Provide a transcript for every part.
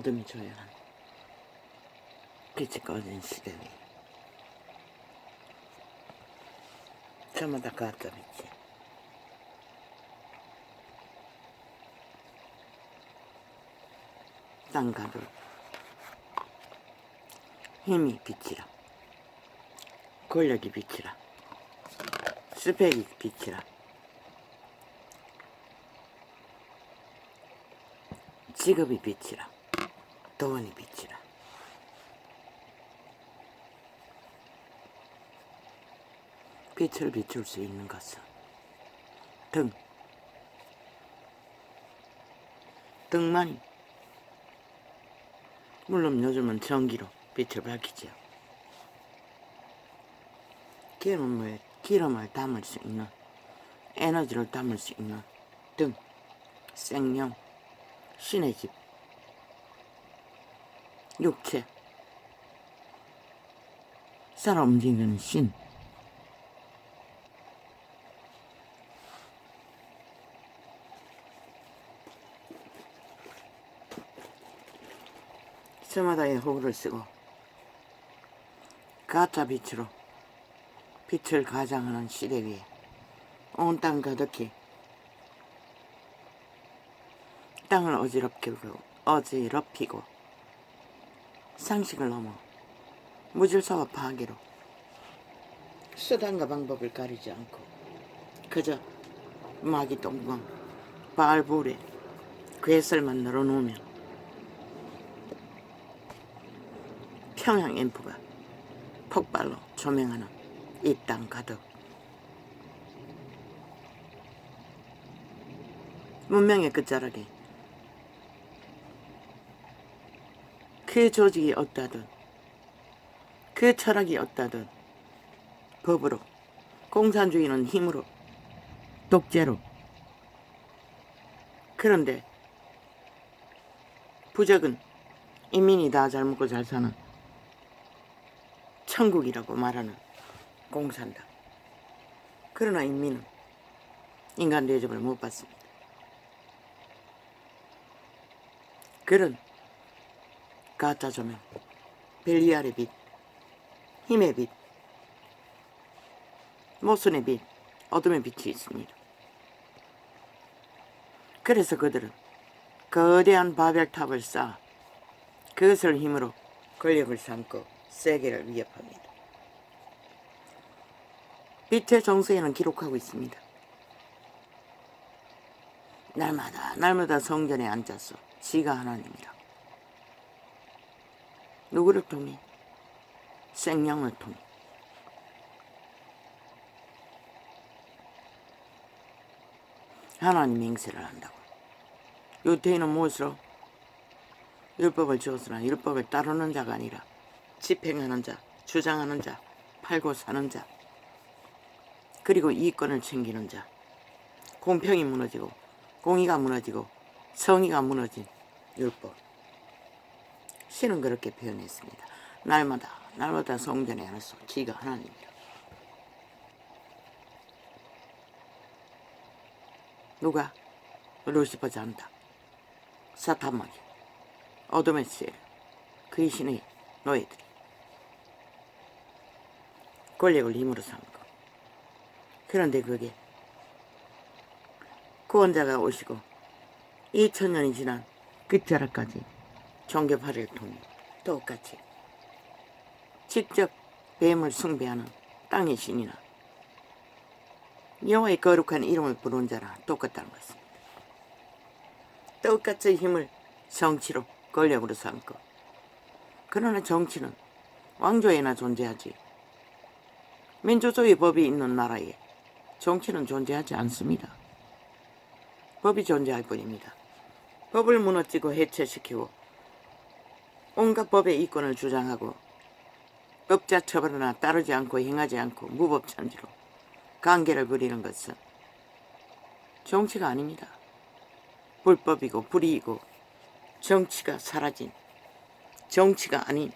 어둠이 조용한 빛이 꺼진 시대 위 전부 다 가짜 빛이 땅가들 힘이 빛이라 권력이 빛이라 스펙이 빛이라 직업이 빛이라 돈이 빛이라 빛을 비출 수 있는 것은 등만이 물론 요즘은 전기로 빛을 밝히지요. 기름을 담을 수 있는 에너지를 담을 수 있는 등 생명 신의 집 육체 살아 움직이는 신 저마다의 호구를 쓰고 가짜 빛으로 빛을 가장하는 시대 위에 온 땅 가득히 땅을 어지럽히고 상식을 넘어 무질서와 파괴로 수단과 방법을 가리지 않고 그저 마귀 똥광 바알불에 괴설만 늘어놓으면 평양 앰프가 폭발로 조명하는 이 땅 가득 문명의 끝자락에 그 조직이 없다든 그 철학이 없다든 법으로 공산주의는 힘으로 독재로 그런데 부적은 인민이 다 잘 먹고 잘 사는 천국이라고 말하는 공산당. 그러나 인민은 인간 대접을 못 받습니다. 그런 가짜 조명, 벨리알의 빛, 힘의 빛, 모순의 빛, 어둠의 빛이 있습니다. 그래서 그들은 거대한 바벨탑을 쌓아 그것을 힘으로 권력을 삼고 세계를 위협합니다. 빛의 정서에는 기록하고 있습니다. 날마다 성전에 앉아서 지가 하나님이라 누구를 통해? 생명을 통해 하나님 행세를 한다고. 유태인은 무엇으로? 율법을 주었으나 율법을 따르는 자가 아니라 집행하는 자, 주장하는 자, 팔고 사는 자, 그리고 이권을 챙기는 자, 공평이 무너지고 공의가 무너지고 성의가 무너진 율법. 신은 그렇게 표현했습니다. 날마다 성전에 앉아서 지가 하나님이라. 누가? 루시퍼 잔다, 사탄마귀, 어둠의 세력, 그의 신의 노예들이 권력을 힘으로 삼고. 그런데 그게 구원자가 오시고 2000년이 지난 끝자락까지 종교파를 통해 똑같이 직접 뱀을 숭배하는 땅의 신이나 여호와의 거룩한 이름을 부르는 자랑 똑같다는 것입니다. 똑같이 힘을 정치로 권력으로 삼고. 그러나 정치는 왕조에나 존재하지 민주주의 법이 있는 나라에 정치는 존재하지 않습니다. 법이 존재할 뿐입니다. 법을 무너뜨리고 해체시키고 온갖 법의 이권을 주장하고 법자 처벌하나 따르지 않고 행하지 않고 무법천지로 관계를 부리는 것은 정치가 아닙니다. 불법이고 불의이고 정치가 사라진 정치가 아닌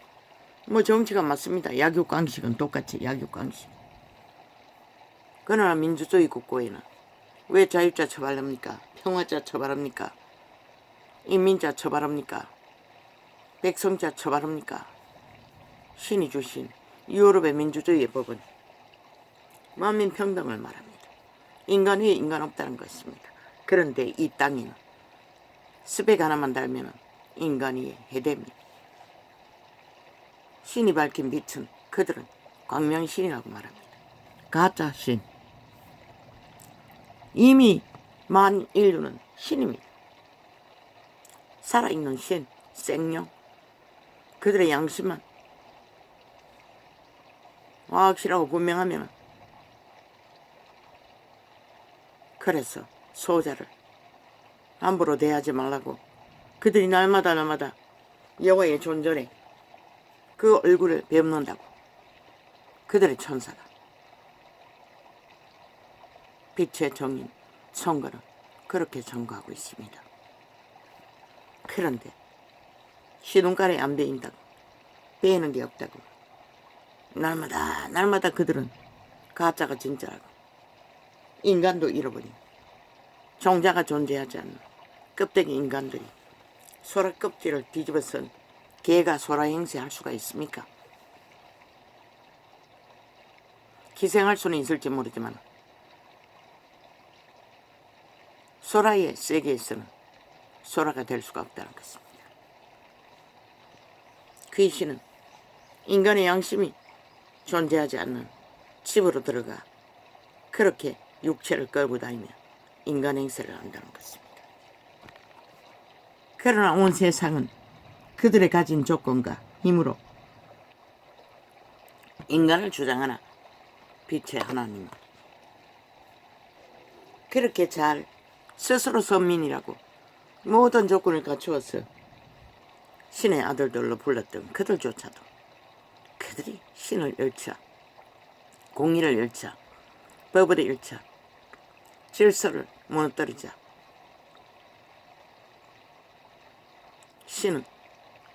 정치가 맞습니다. 약육강식은 똑같이 약육강식. 그러나 민주주의 국고에는 왜 자유자 처벌합니까? 평화자 처벌합니까? 인민자 처벌합니까? 백성자 처벌합니까? 신이 주신 유럽의 민주주의의 법은 만민 평등을 말합니다. 인간 위에 인간 없다는 것입니다. 그런데 이 땅에는 스펙 하나만 달면 인간 위에 해됩니다. 신이 밝힌 빛은 그들은 광명신이라고 말합니다. 가짜 신. 이미 만 인류는 신입니다. 살아있는 신, 생명. 그들의 양심만 확실하고 분명하면 그래서 소자를 함부로 대하지 말라고 그들이 날마다 여호와의 존전에 그 얼굴을 뵙는다고. 그들의 천사가 빛의 정인 선거는 그렇게 전거하고 있습니다. 그런데 시동가에 안 베인다고, 베이는 게 없다고, 날마다 그들은 가짜가 진짜라고, 인간도 잃어버린 종자가 존재하지 않는 껍데기 인간들이 소라 껍질을 뒤집어 쓴 개가 소라 행세할 수가 있습니까? 기생할 수는 있을지 모르지만 소라의 세계에서는 소라가 될 수가 없다는 것입니다. 귀신은 인간의 양심이 존재하지 않는 집으로 들어가 그렇게 육체를 끌고 다니며 인간 행세를 한다는 것입니다. 그러나 온 세상은 그들의 가진 조건과 힘으로 인간을 주장하나 빛의 하나님 그렇게 잘 스스로 선민이라고 모든 조건을 갖추어서 신의 아들들로 불렀던 그들조차도 그들이 신을 잃자, 공의를 잃자, 법을 잃자, 질서를 무너뜨리자 신은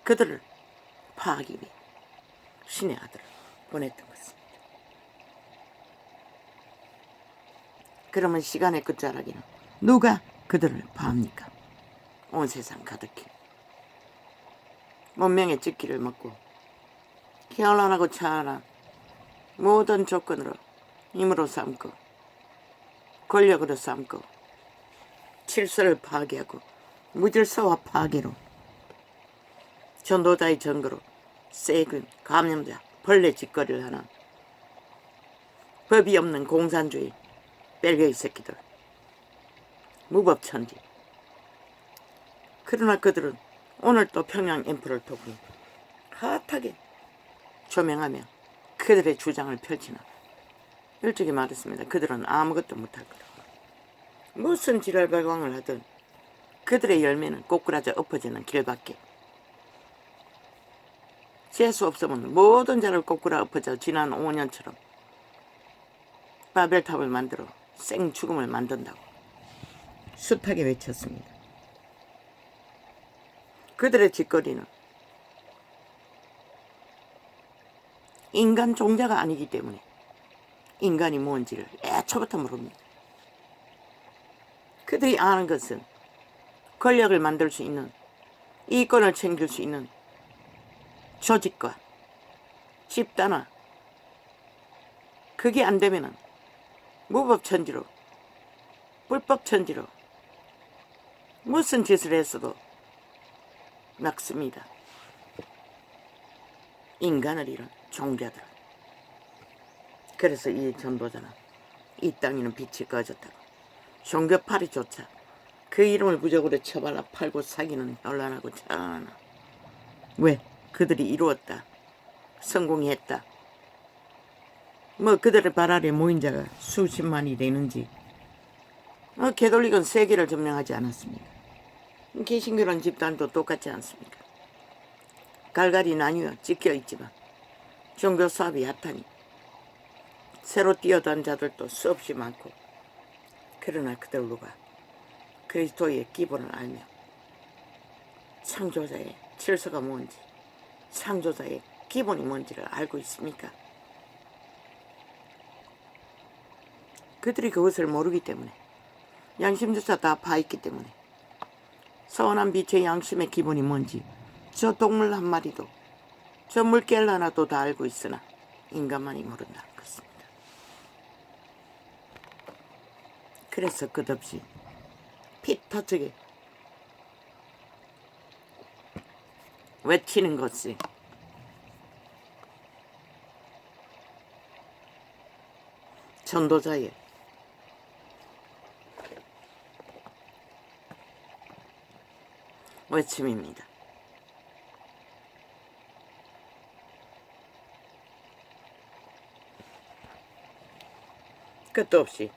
그들을 파하기 위해 신의 아들을 보냈던 것입니다. 그러면 시간의 끝자락에는 누가 그들을 파합니까? 온 세상 가득히 문명의 찢기를 먹고 현란하고 찬란한 모든 조건으로 힘으로 삼고 권력으로 삼고 질서를 파괴하고 무질서와 파괴로 전도자의 전거로 세균, 감염자, 벌레 짓거리를 하는 법이 없는 공산주의 벨기에 새끼들 무법천지. 그러나 그들은 오늘 또 평양 앰프를 두고 핫하게 조명하며 그들의 주장을 펼치나 일찍이 말했습니다. 그들은 아무것도 못할 거다. 무슨 지랄발광을 하든 그들의 열매는 꼬꾸라져 엎어지는 길밖에. 재수 없으면 모든 자를 꼬꾸라 엎어져 지난 5년처럼 바벨탑을 만들어 생죽음을 만든다고 숱하게 외쳤습니다. 그들의 짓거리는 인간 종자가 아니기 때문에 인간이 뭔지를 애초부터 모릅니다. 그들이 아는 것은 권력을 만들 수 있는, 이권을 챙길 수 있는 조직과 집단화, 그게 안 되면은 무법천지로, 불법천지로 무슨 짓을 했어도 막습니다. 인간을 잃은 종자들. 그래서 이 전도자는 이 땅에는 빛이 꺼졌다고 종교파리조차 그 이름을 부적으로 처발라 팔고 사기는 현란하고 찬란하나. 왜? 그들이 이루었다, 성공했다, 뭐 그들의 발 아래 모인 자가 수십만이 되는지 개돌릭은 세계를 점령하지 않았습니까? 개신교란 집단도 똑같지 않습니까? 갈갈이 나뉘어 찍혀있지만 종교 사업이 핫하니 새로 뛰어든 자들도 수없이 많고, 그러나 그들 누가 그리스도의 기본을 알며 창조자의 질서가 뭔지, 창조자의 기본이 뭔지를 알고 있습니까? 그들이 그것을 모르기 때문에 양심조차 다 파있기 때문에 선한 빛의 양심의 기본이 뭔지 저 동물 한 마리도 저 물개를 하나도 다 알고 있으나 인간만이 모른다는 것입니다. 그래서 끝없이 피 터지게 외치는 것이 전도자의 외침입니다. 끝도 없이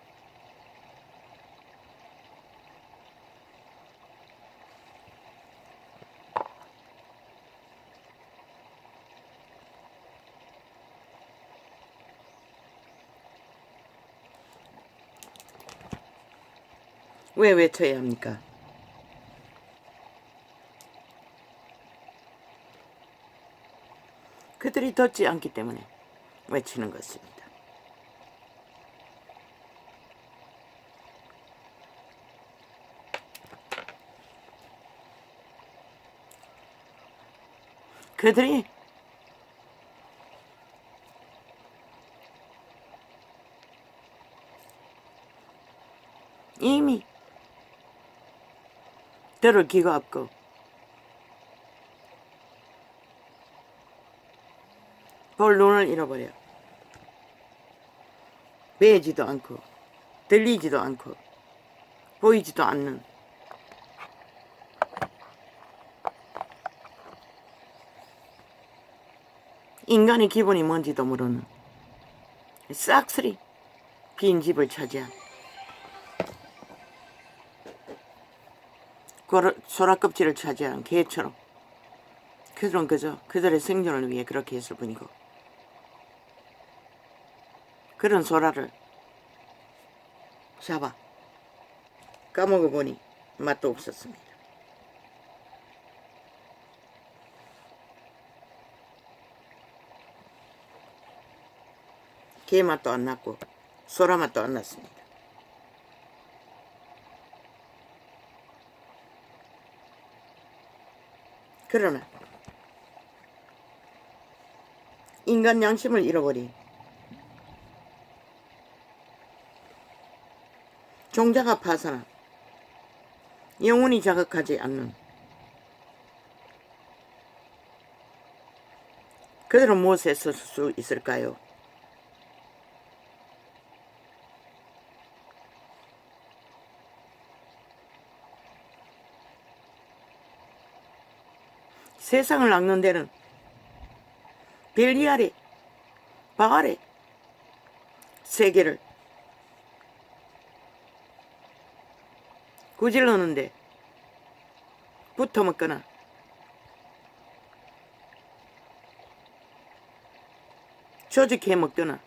왜 외쳐야 합니까? 그들이 듣지 않기 때문에 외치는 것입니다. 그들이 이미 들을 기가 없고 볼 눈을 잃어버려 배지도 않고 들리지도 않고 보이지도 않는 인간의 기분이 뭔지도 모르는 싹쓸이 빈집을 차지한 소라껍질을 차지한 개처럼 그들은 그저 그들의 생존을 위해 그렇게 했을 뿐이고 그런 소라를 잡아 까먹어보니 맛도 없었습니다. 개 맛도 안 났고 소라 맛도 안 났습니다. 그러나 인간 양심을 잃어버린 종자가 파산한 영혼이 자극하지 않는 그들은 무엇에 쓸 수 있을까요? 세상을 낚는 데는 벨리 아래 바 아래 세계를 구질러는데 붙어먹거나 조직해 먹거나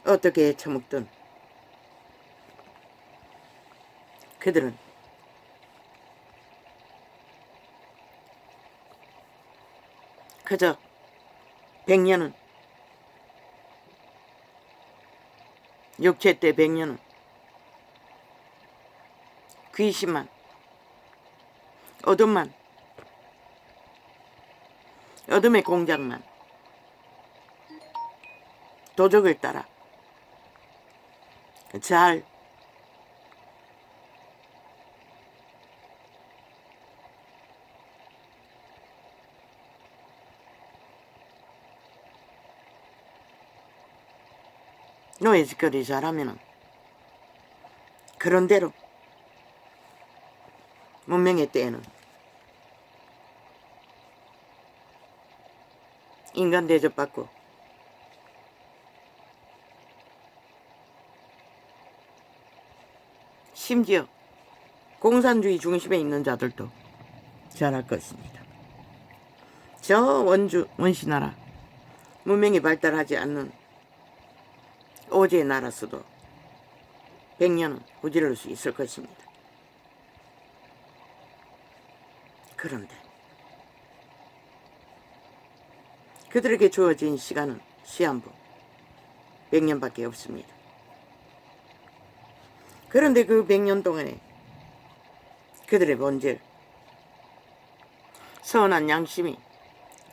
어떻게 해쳐먹든 그들은 그저 100년은 육체 때 100년은 귀신만 어둠만 어둠의 공작만 도적을 따라 잘 노예짓거리 잘하면은 그런대로 문명의 때에는 인간 대접받고 심지어 공산주의 중심에 있는 자들도 잘할 것입니다. 저 원시나라 문명이 발달하지 않는 오지의 나라서도 100년은 무지를 수 있을 것입니다. 그런데 그들에게 주어진 시간은 시한부 100년밖에 없습니다. 그런데 그 100년 동안에 그들의 본질, 선한 양심이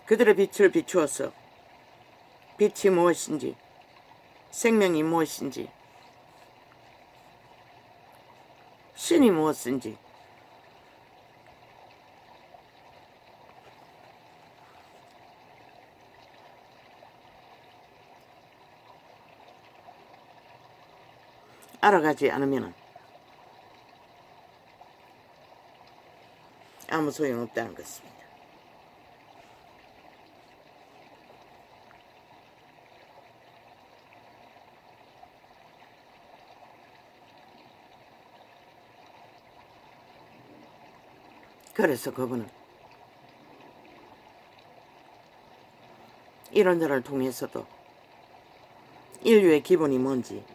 그들의 빛을 비추어서 빛이 무엇인지, 생명이 무엇인지, 신이 무엇인지 알아가지 않으면 아무 소용없다는 것입니다. 그래서 그분은 이런 자를 통해서도 인류의 기본이 뭔지,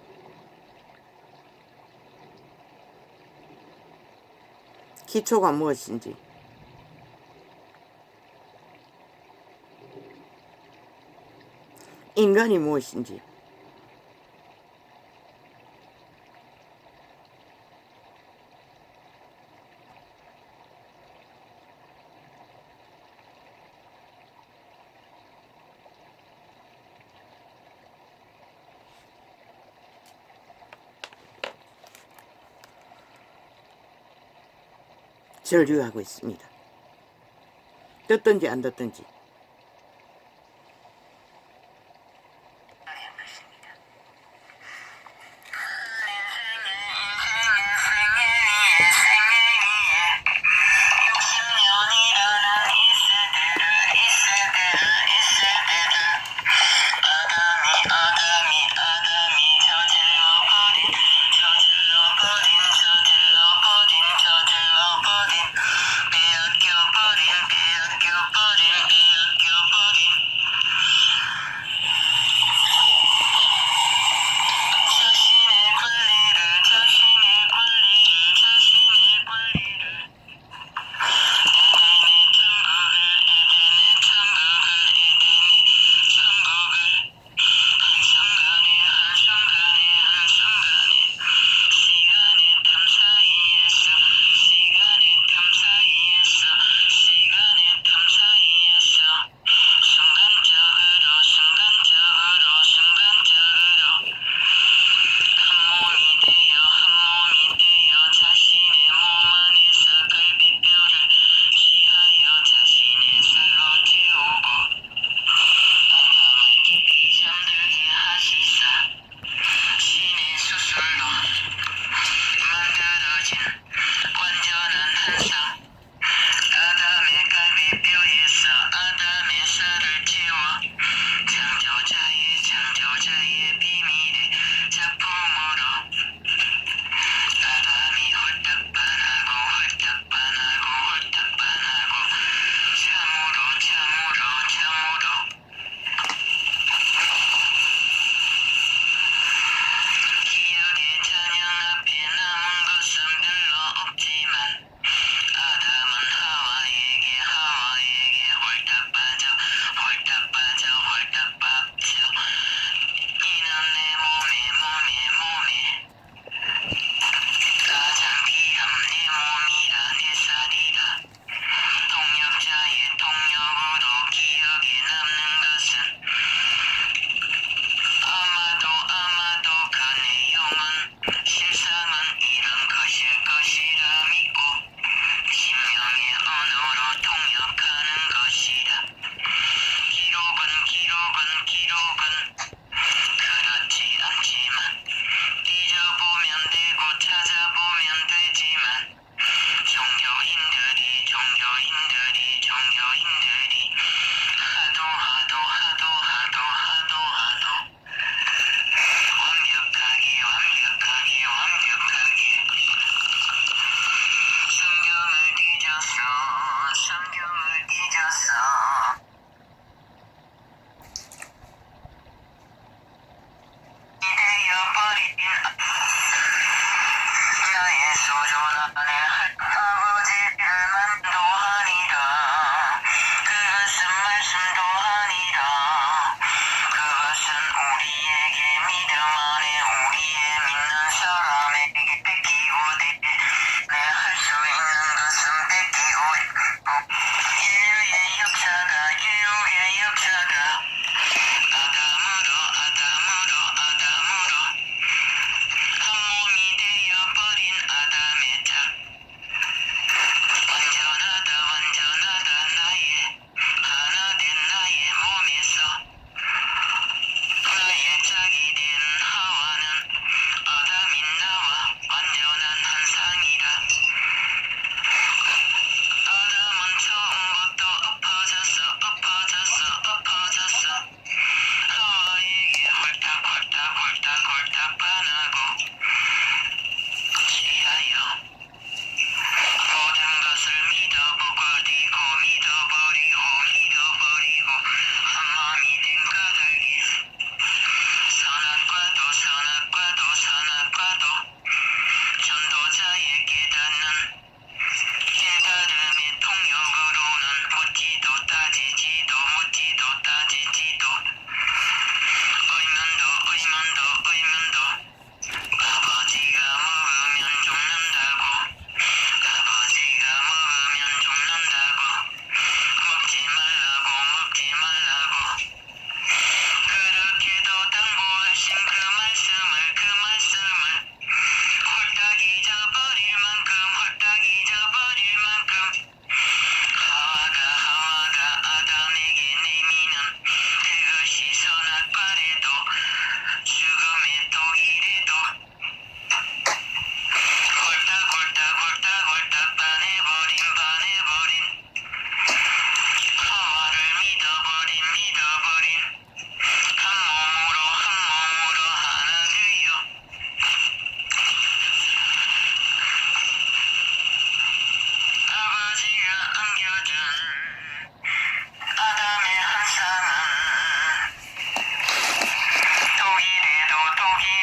기초가 무엇인지, 인간이 무엇인지, 절규하고 있습니다. 듣든지 안 듣든지.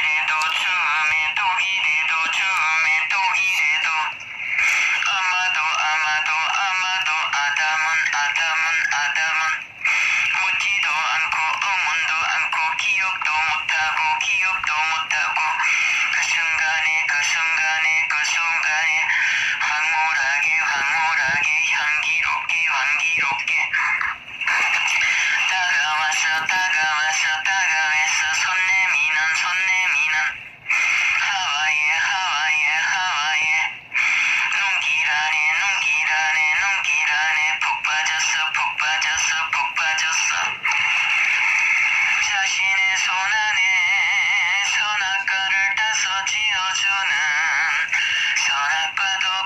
독이래도 처음에 독이래도 처음에 독이래도 아마도 아담은 묻지도 않고 의문도 않고 기억도 못하고 그 순간에 황홀하게 향기롭게 다가왔어 손내미는 하와이에 눈길 안에 푹 빠졌어 자신의 손 안에 선악과를 따서 지어주는 선악과도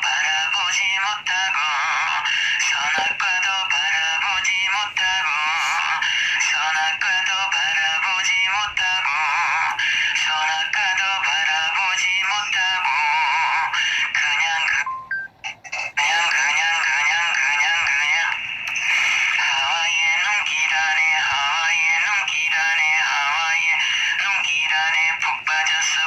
바라보지 못하고 그냥 하와이의 눈길 안에 푹 빠졌어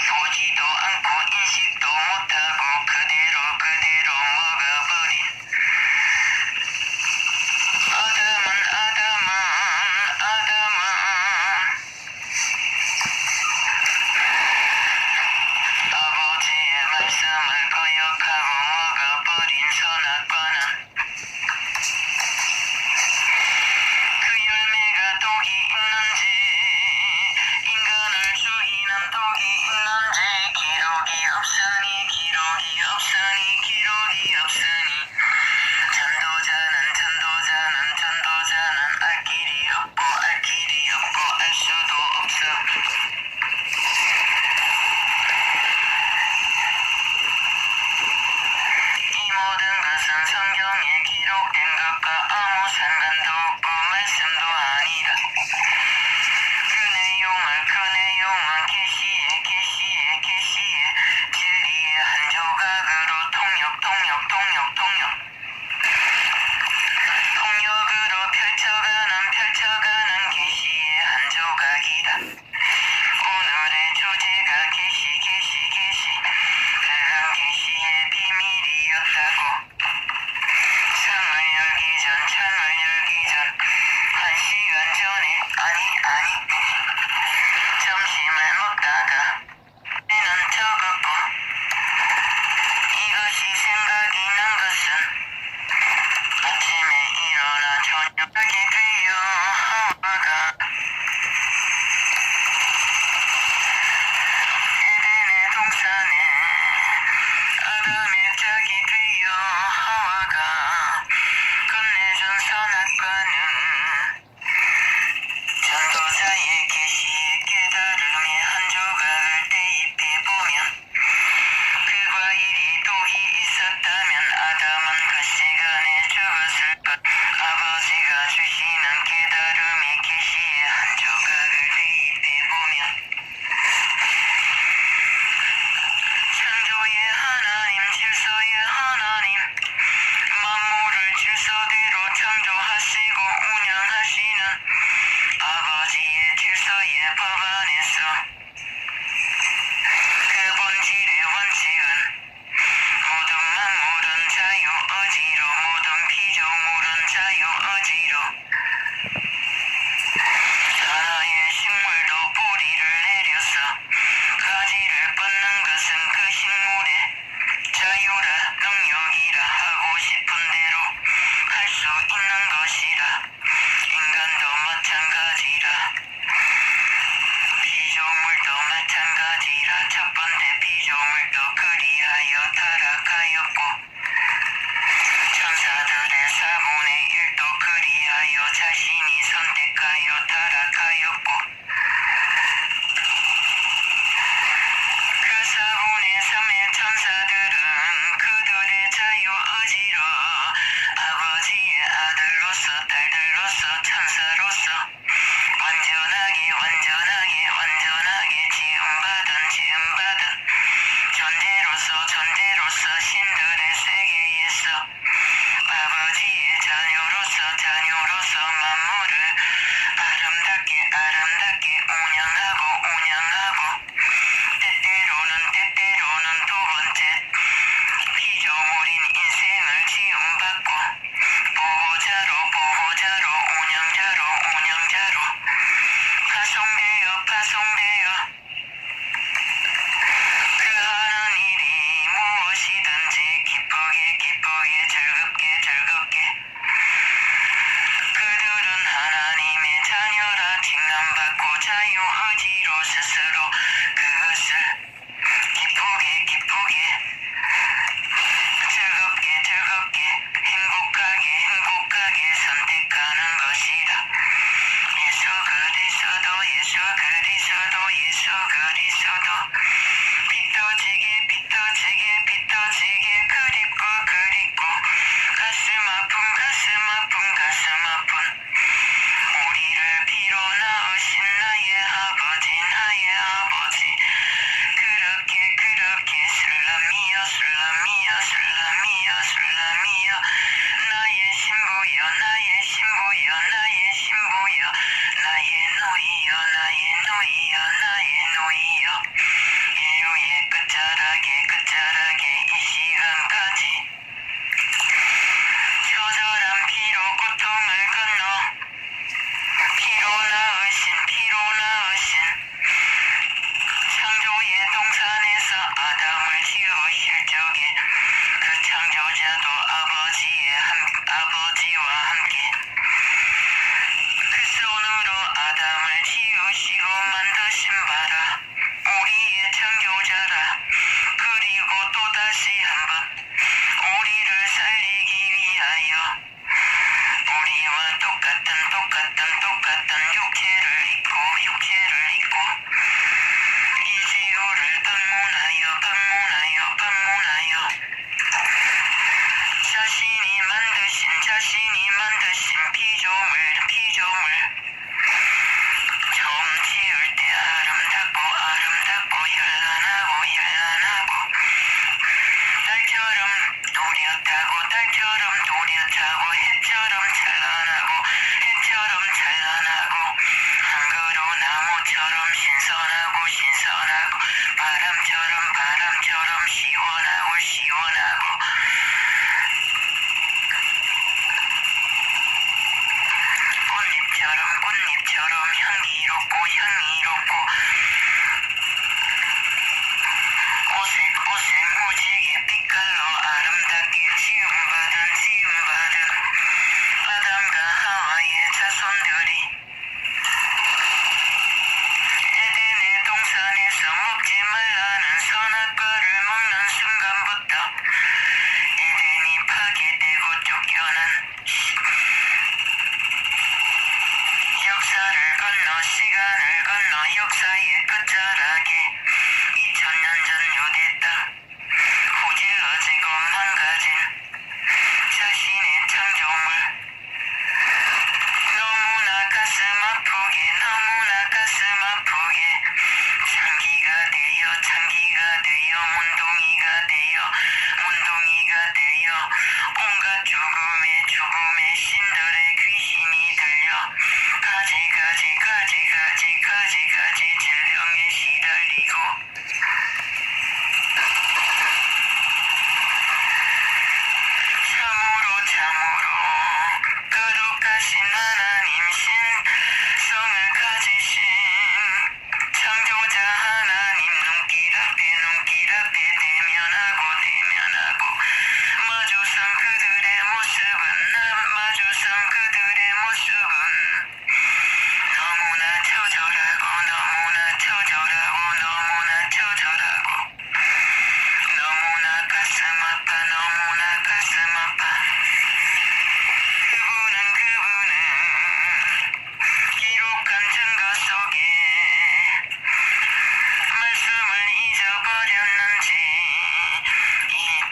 보지도 않고 인식도 못하고 그대로 먹어버린 아담은 아버지의 말씀을 거역하고 먹어버린 선악과는 그 열매가 독이 있는지 인간을 죽이는 독이 있는지 기록이 없으니 전도자는 알 길이 없고 알 수도 없어 이 모든 것은 성경에 기록된 것과 아무 상관도 없고 말씀도 아니라 그 내용은 계시의 진리의 한 조각으로 통역으로 펼쳐가는 계시의 한 조각이다. 오늘의 주제가 계시 그건 계시의 비밀이었다고 창을 열기 전 1시간 전에 아니 점심을 먹다가 때는 적었고 이것이 생각이 난 것은 아침에 일어나 저녁하게 되어 하와가 에덴의 동산에 아담의 짝이 되어 하와가 건네준 선악과는 전도자의 계시의 깨달음의 한 조각을 대입해보면 그 과일이 독이 있었다면 아담은 그 시간에 죽었을 것 아버지가 주시는 깨달음의 계시의 한 조각을 대입해보면 창조의 하나님 질서의 하나님 만물을 질서대로 창조하시고 운영하시는 아버지의 질서의 법 안에서 그 본질의 원칙은 모든 만물은 자유의지로 모든 피조물은 자유의지로 하나의 식물도 뿌리를 내려서 가지를 뻗는 것은 그 식물의 자유라 능력이라 하고 싶은 대로 할 수 있는 것이라 인간도 마찬가지라 피조물 파송되어 파송되어 그 하는 일이 무엇이든지 기쁘게 기쁘게 즐겁게 즐겁게 그들은 하나님의 자녀라 칭함받고 자유의지로 스스로 그것을 기쁘게 기쁘게 즐겁게 즐겁게 행복하게 행복하게 선택하는 것이다. 예수 그리스도 예수 그리스도 예수 그리스도 빗어지게 빗어지게 빗어지게 그립고 그립고 가슴 아픈 가슴 아픈 가슴 아픈 우리를 피로 낳으신 나의 아버지 나의 아버지 그렇게 그렇게 술람이여 술람이여 술람이여 술람이여 나의 신부여 나의 신부여 나의 신부여 나의 누이여 나의 누이여 나의 누이여 인류의 끝자락에 끝자락에 이 시간까지 처절한 피로 고통을 건너 피로 낳으신 창조의 동산에서 아담을 지으실 적에 그 창조자도 아버지와 함께 그 손으로 아담을 지으시고 만드신 바라 우리의 창조자라 그리고 또다시 한번 우리를 살리기 위하여 우리와 똑같은 육체를 입고 이 지구를 방문하여 자신이 만드신 피조물 처음 지을 때 아름답고 현란하고 달처럼 또렷하고 해처럼 찬란하고 한 그루 나무처럼 신선하고 바람처럼 시원하고 꽃잎처럼 향기롭고 오색 무지개 빛깔로 아름답게 지음받은 아담과 하와의 자손들이 에덴의 동산에서 먹지 말라는 선악과를 먹는 순간부터 에덴이 파괴되고 쫓겨난 시간을 건너 역사의 끝자락에 2000년 전 유대 땅 후질러지고 망가진 자신의 창조물 너무나 가슴 아프게 창기가 되어 문둥이가 되어 온갖 죽음의 신들의 귀신이 들려 가지 질병에 시달리고 참으로 거룩하신 하나님 신성을 가지신 창조자 하나님 눈길 앞에 대면하고 마주선 그들의 모습은 너무나 처절하고 너무나 가슴 아파 그분은 기록한 증거 속에 말씀을 잊어버렸는지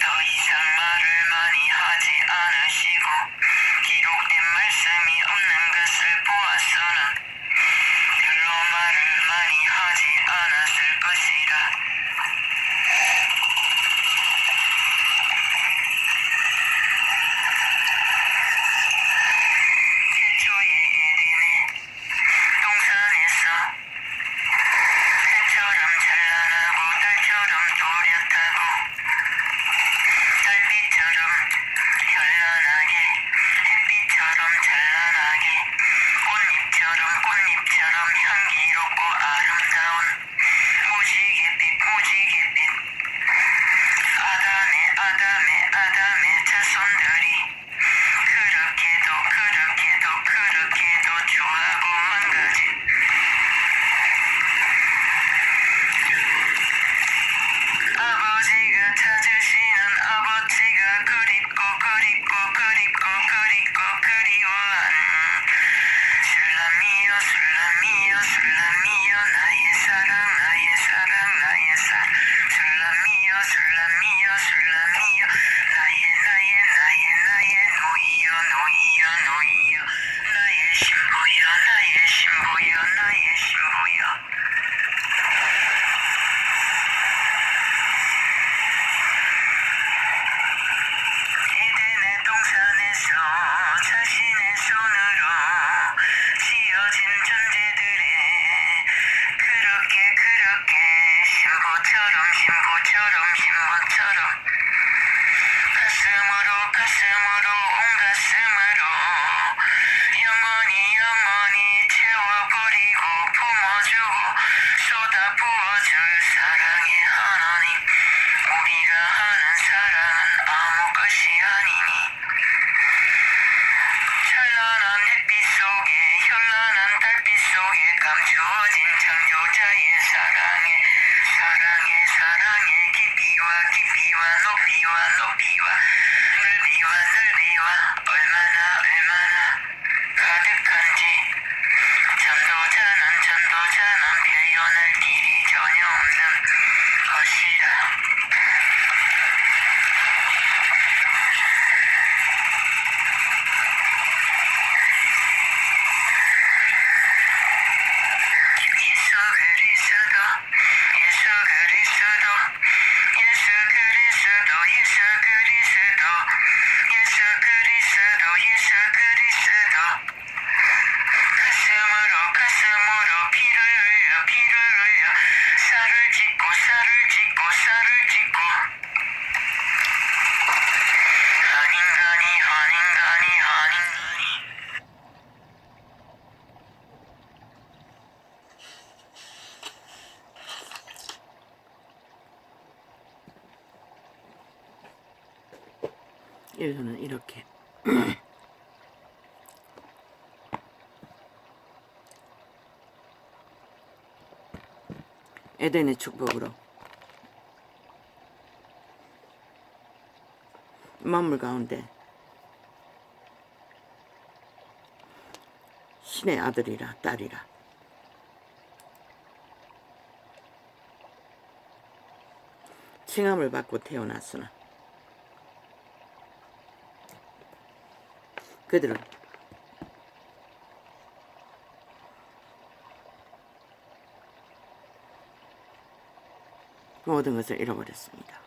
더 이상 말을 많이 하지 않으시고 기록된 말씀이 없는 것을 보아서는 별로 말을 많이 하지 않았을 것이라. 태초의 에덴의 동산에서 해처럼 찬란하고 달처럼 또렷하고 달빛처럼 현란하게 햇빛처럼 찬란하게 꽃잎처럼 향기롭고 술람이여 나의 사랑 나의 사랑 나의 사랑 술람이여 술람이여 술람이여 나의 나의 나의 나의 노이여 노이여 노이여 나의 신부여 나의 신부여 나의 신부여 에덴의 동산에서 자신의 손으로 지어진 존재들의 그렇게 신부처럼 가슴으로 온 가슴으로 영원히 채워버리고 품어주고 쏟아부어줄 사랑의 하나님 우리가 하는 사랑은 아무 것이 아니니 찬란한 햇빛 속에 현란한 달빛 속에 감추어진 창조자의 사랑의 깊이와 높이와 넓이와 얼마나 가득한지 전도자는 표현할 길이 전혀 없는 것이다. 예수 그리스도 가슴으로 피를 흘려 쌀을 짓고 하닝가니 인류는 이렇게 에덴의 축복으로 만물 가운데 신의 아들이라 딸이라 칭함을 받고 태어났으나 그들은 모든 것을 잃어버렸습니다.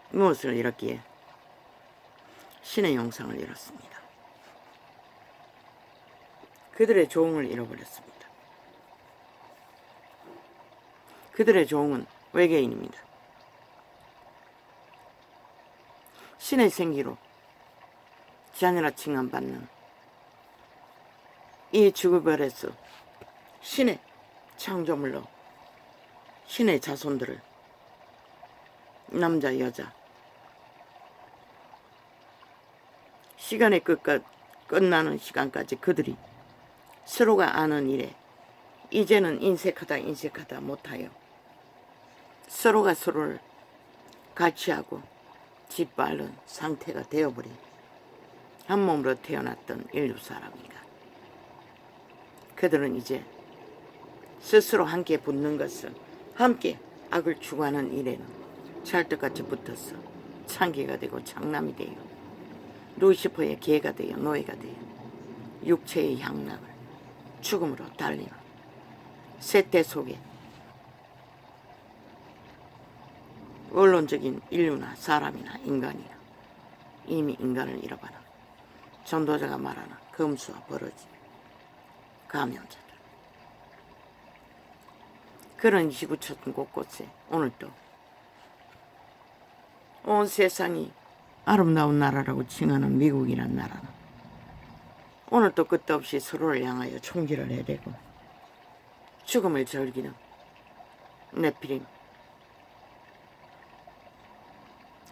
무엇을 잃었기에? 신의 영상을 잃었습니다. 그들의 조응을 잃어버렸습니다. 그들의 조응은 외계인입니다. 신의 생기로 자녀라 칭함받는 이 주구별에서 신의 창조물로 신의 자손들을 남자 여자 시간의 끝나는 시간까지 그들이 서로가 아는 일에 이제는 인색하다 못하여 서로가 서로를 같이 하고 짓밟는 상태가 되어버린 한 몸으로 태어났던 인류 사람이가 그들은 이제 스스로 함께 붙는 것을 함께 악을 추구하는 일에는 찰떡같이 붙어서 창기가 되고 장남이 되어 루시퍼의 개가 되어 노예가 되어 육체의 향락을 죽음으로 달리는 세태 속에 원론적인 인류나 사람이나 인간이나 이미 인간을 잃어버린 전도자가 말하는 검수와 버러지 감염자들 그런 지구촌 곳곳에 오늘도 온 세상이 아름다운 나라라고 칭하는 미국이란 나라는 오늘도 끝없이 서로를 향하여 총질을 해대고 죽음을 즐기는 네피림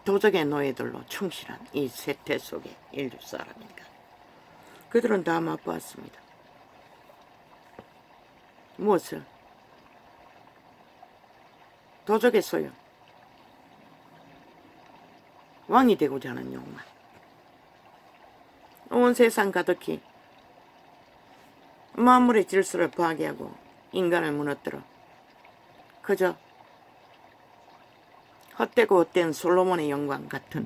도적의 노예들로 충실한 이 세태 속의 인류 사람인가 그들은 다 맛보았습니다. 무엇을? 도적의 소유 왕이 되고자 하는 욕망 온 세상 가득히 만물의 질서를 파괴하고 인간을 무너뜨려 그저 헛되고 헛된 솔로몬의 영광 같은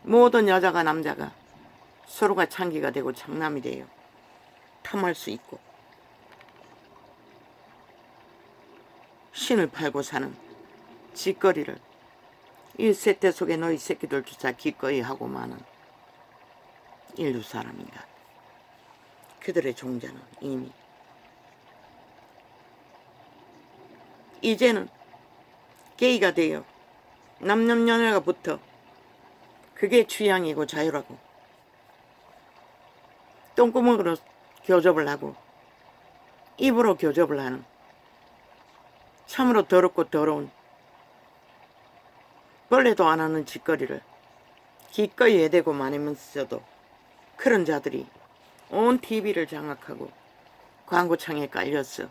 모든 여자가 남자가 서로가 창기가 되고 장남이 되어 탐할 수 있고 신을 팔고 사는 짓거리를 이 세태 속에 너희 새끼들조차 기꺼이 하고 마는 인류 사람인가. 그들의 종자는 이미 이제는 게이가 되어 남녀녀가 붙어 그게 취향이고 자유라고 똥구멍으로 교접을 하고 입으로 교접을 하는 참으로 더럽고 더러운 벌레도 안 하는 짓거리를 기꺼이 해대고 많으면서도 그런 자들이 온 TV를 장악하고 광고창에 깔렸어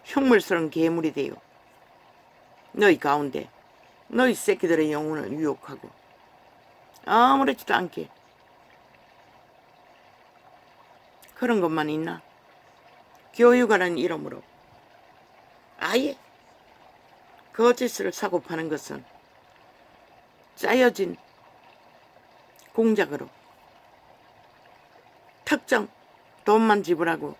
흉물스러운 괴물이 되어 너희 가운데 너희 새끼들의 영혼을 유혹하고 아무렇지도 않게 그런 것만 있나? 교육이라는 이름으로 아예 거짓을 사고 파는 것은 짜여진 공작으로 특정 돈만 지불하고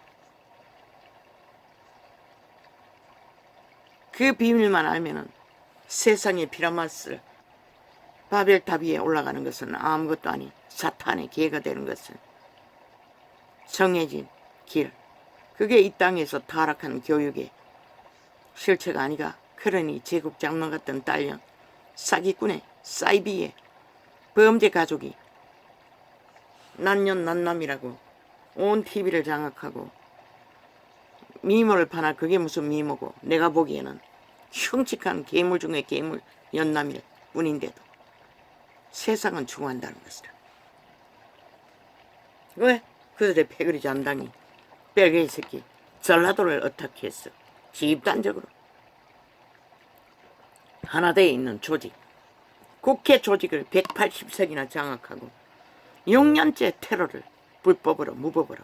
그 비밀만 알면은 세상의 피라마스 바벨탑 위에 올라가는 것은 아무것도 아닌 사탄의 기회가 되는 것은 정해진 길 그게 이 땅에서 타락한 교육의 실체가 아니가. 그러니 제국 장로 같은 딸년 사기꾼의 사이비의 범죄 가족이 난년난남이라고 온 TV를 장악하고 미모를 파나 그게 무슨 미모고 내가 보기에는 흉측한 괴물 중에 괴물 연남일 뿐인데도 세상은 추구한다는 것이다. 왜? 그들의 패거리 잔당이 뺄개이 새끼 전라도를 어택했어. 집단적으로 하나 되어 있는 조직 국회 조직을 180석이나 장악하고 6년째 테러를 불법으로 무법으로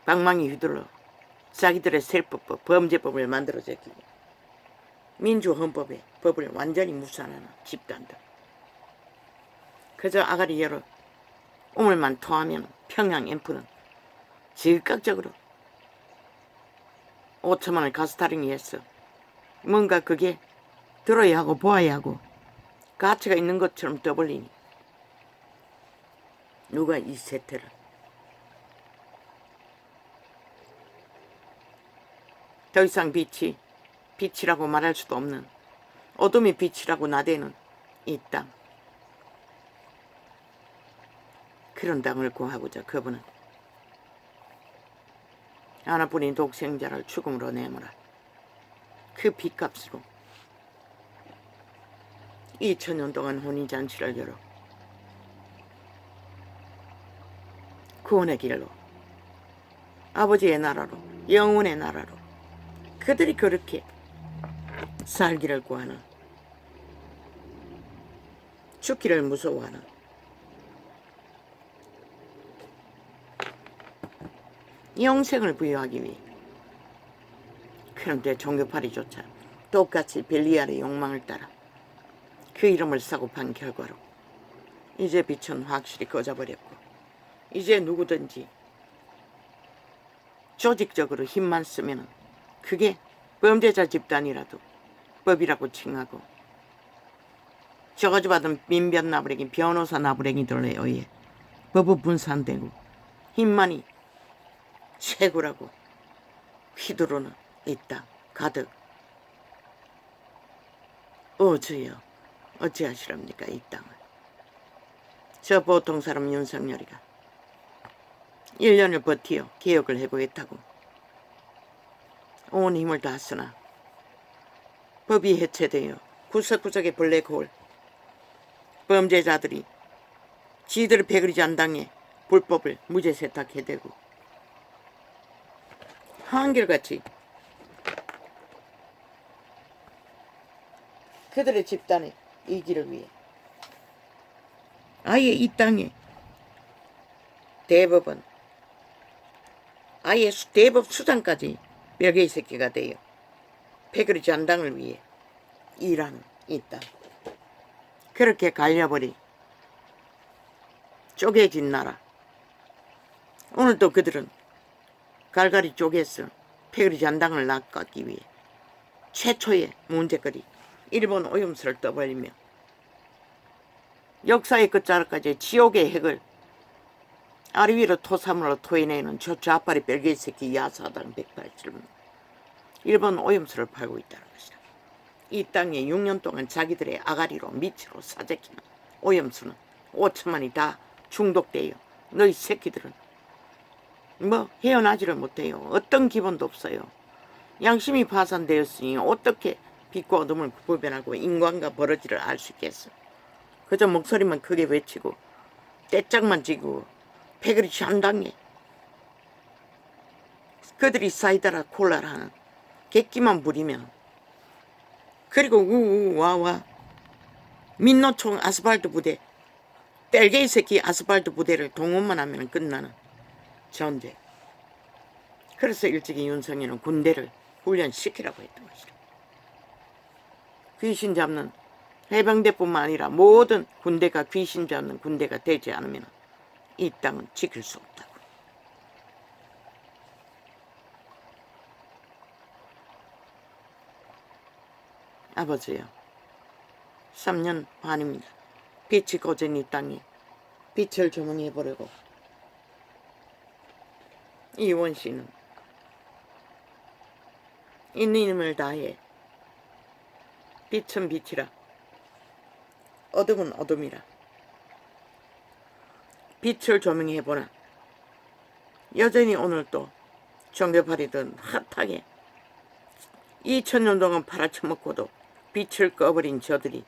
방망이 휘둘러 자기들의 세법법 범죄법을 만들어 제끼고 민주헌법의 법을 완전히 무산하는 집단들. 그저 아가리 열어 우물만 토하면 평양 앰프는 즉각적으로 5천만을 가스타링이 했어. 뭔가 그게 들어야 하고 보아야 하고 가치가 있는 것처럼 떠벌리니 누가 이 세태를 더 이상 빛이라고 말할 수도 없는 어둠이 빛이라고 나대는 이 땅, 그런 땅을 구하고자 그분은 하나뿐인 독생자를 죽음으로 내모라. 그 빚값으로 2000년 동안 혼인잔치를 열어 구원의 길로 아버지의 나라로 영혼의 나라로 그들이 그렇게 살기를 구하는 죽기를 무서워하는 영생을 부여하기 위해. 그런데 종교파리조차 똑같이 벨리알의 욕망을 따라 그 이름을 사고 판 결과로 이제 빛은 확실히 꺼져버렸고 이제 누구든지 조직적으로 힘만 쓰면 그게 범죄자 집단이라도 법이라고 칭하고 저거지받은 민변 나부랭이 변호사 나부랭이들에 의해 법은 분산되고 힘만이 최고라고 휘두르는 이 땅 가득. 주여 어찌하시렵니까 이 땅을. 저 보통 사람 윤석열이가 1년을 버티어 개혁을 해보겠다고 온 힘을 다했으나 법이 해체되어 구석구석의 블랙홀 범죄자들이 지들의 패거리 잔당에 불법을 무죄 세탁해대고 한결같이 그들의 집단의 이기를 위해 아예 이 땅에 대법은 아예 대법 수장까지 별개의 새끼가 돼요. 패거리 잔당을 위해 일하는 있다. 그렇게 갈려버리 쪼개진 나라. 오늘 또 그들은 갈갈이 쪼개서 패거리 잔당을 낚기 위해 최초의 문제거리 일본 오염수를 떠벌리며 역사의 끝자락까지 지옥의 핵을 아리 위로 토사물로 토해내는 저 좌파리 별개의 새끼 야사당 187문 일본 오염수를 팔고 있다는 것이다. 이 땅에 6년 동안 자기들의 아가리로 미치로 사재키는 오염수는 5천만이 다 중독돼요. 너희 새끼들은 뭐 헤어나지를 못해요. 어떤 기본도 없어요. 양심이 파산되었으니 어떻게 빛과 어둠을 구분하고 인간과 버러지를 알 수 있겠어. 그저 목소리만 크게 외치고 떼짝만 지고 패거리 잔당해. 그들이 사이다라 콜라를 하는 객기만 부리면 그리고 우우와와 민노총 아스팔트 부대 뺄개이 새끼 아스팔트 부대를 동원만 하면 끝나는 전쟁. 그래서 일찍이 윤석열은 군대를 훈련시키라고 했던 것이다. 귀신 잡는 해병대뿐만 아니라 모든 군대가 귀신 잡는 군대가 되지 않으면 이 땅은 지킬 수 없다고. 아버지요, 3년 반입니다. 빛이 꺼진 이 땅에 빛을 조명해보려고 이원 씨는 있는 힘을 다해 빛은 빛이라 어둠은 어둠이라 빛을 조명해보나 여전히 오늘 또 종교팔이든 핫하게 2000년 동안 팔아쳐먹고도 빛을 꺼버린 저들이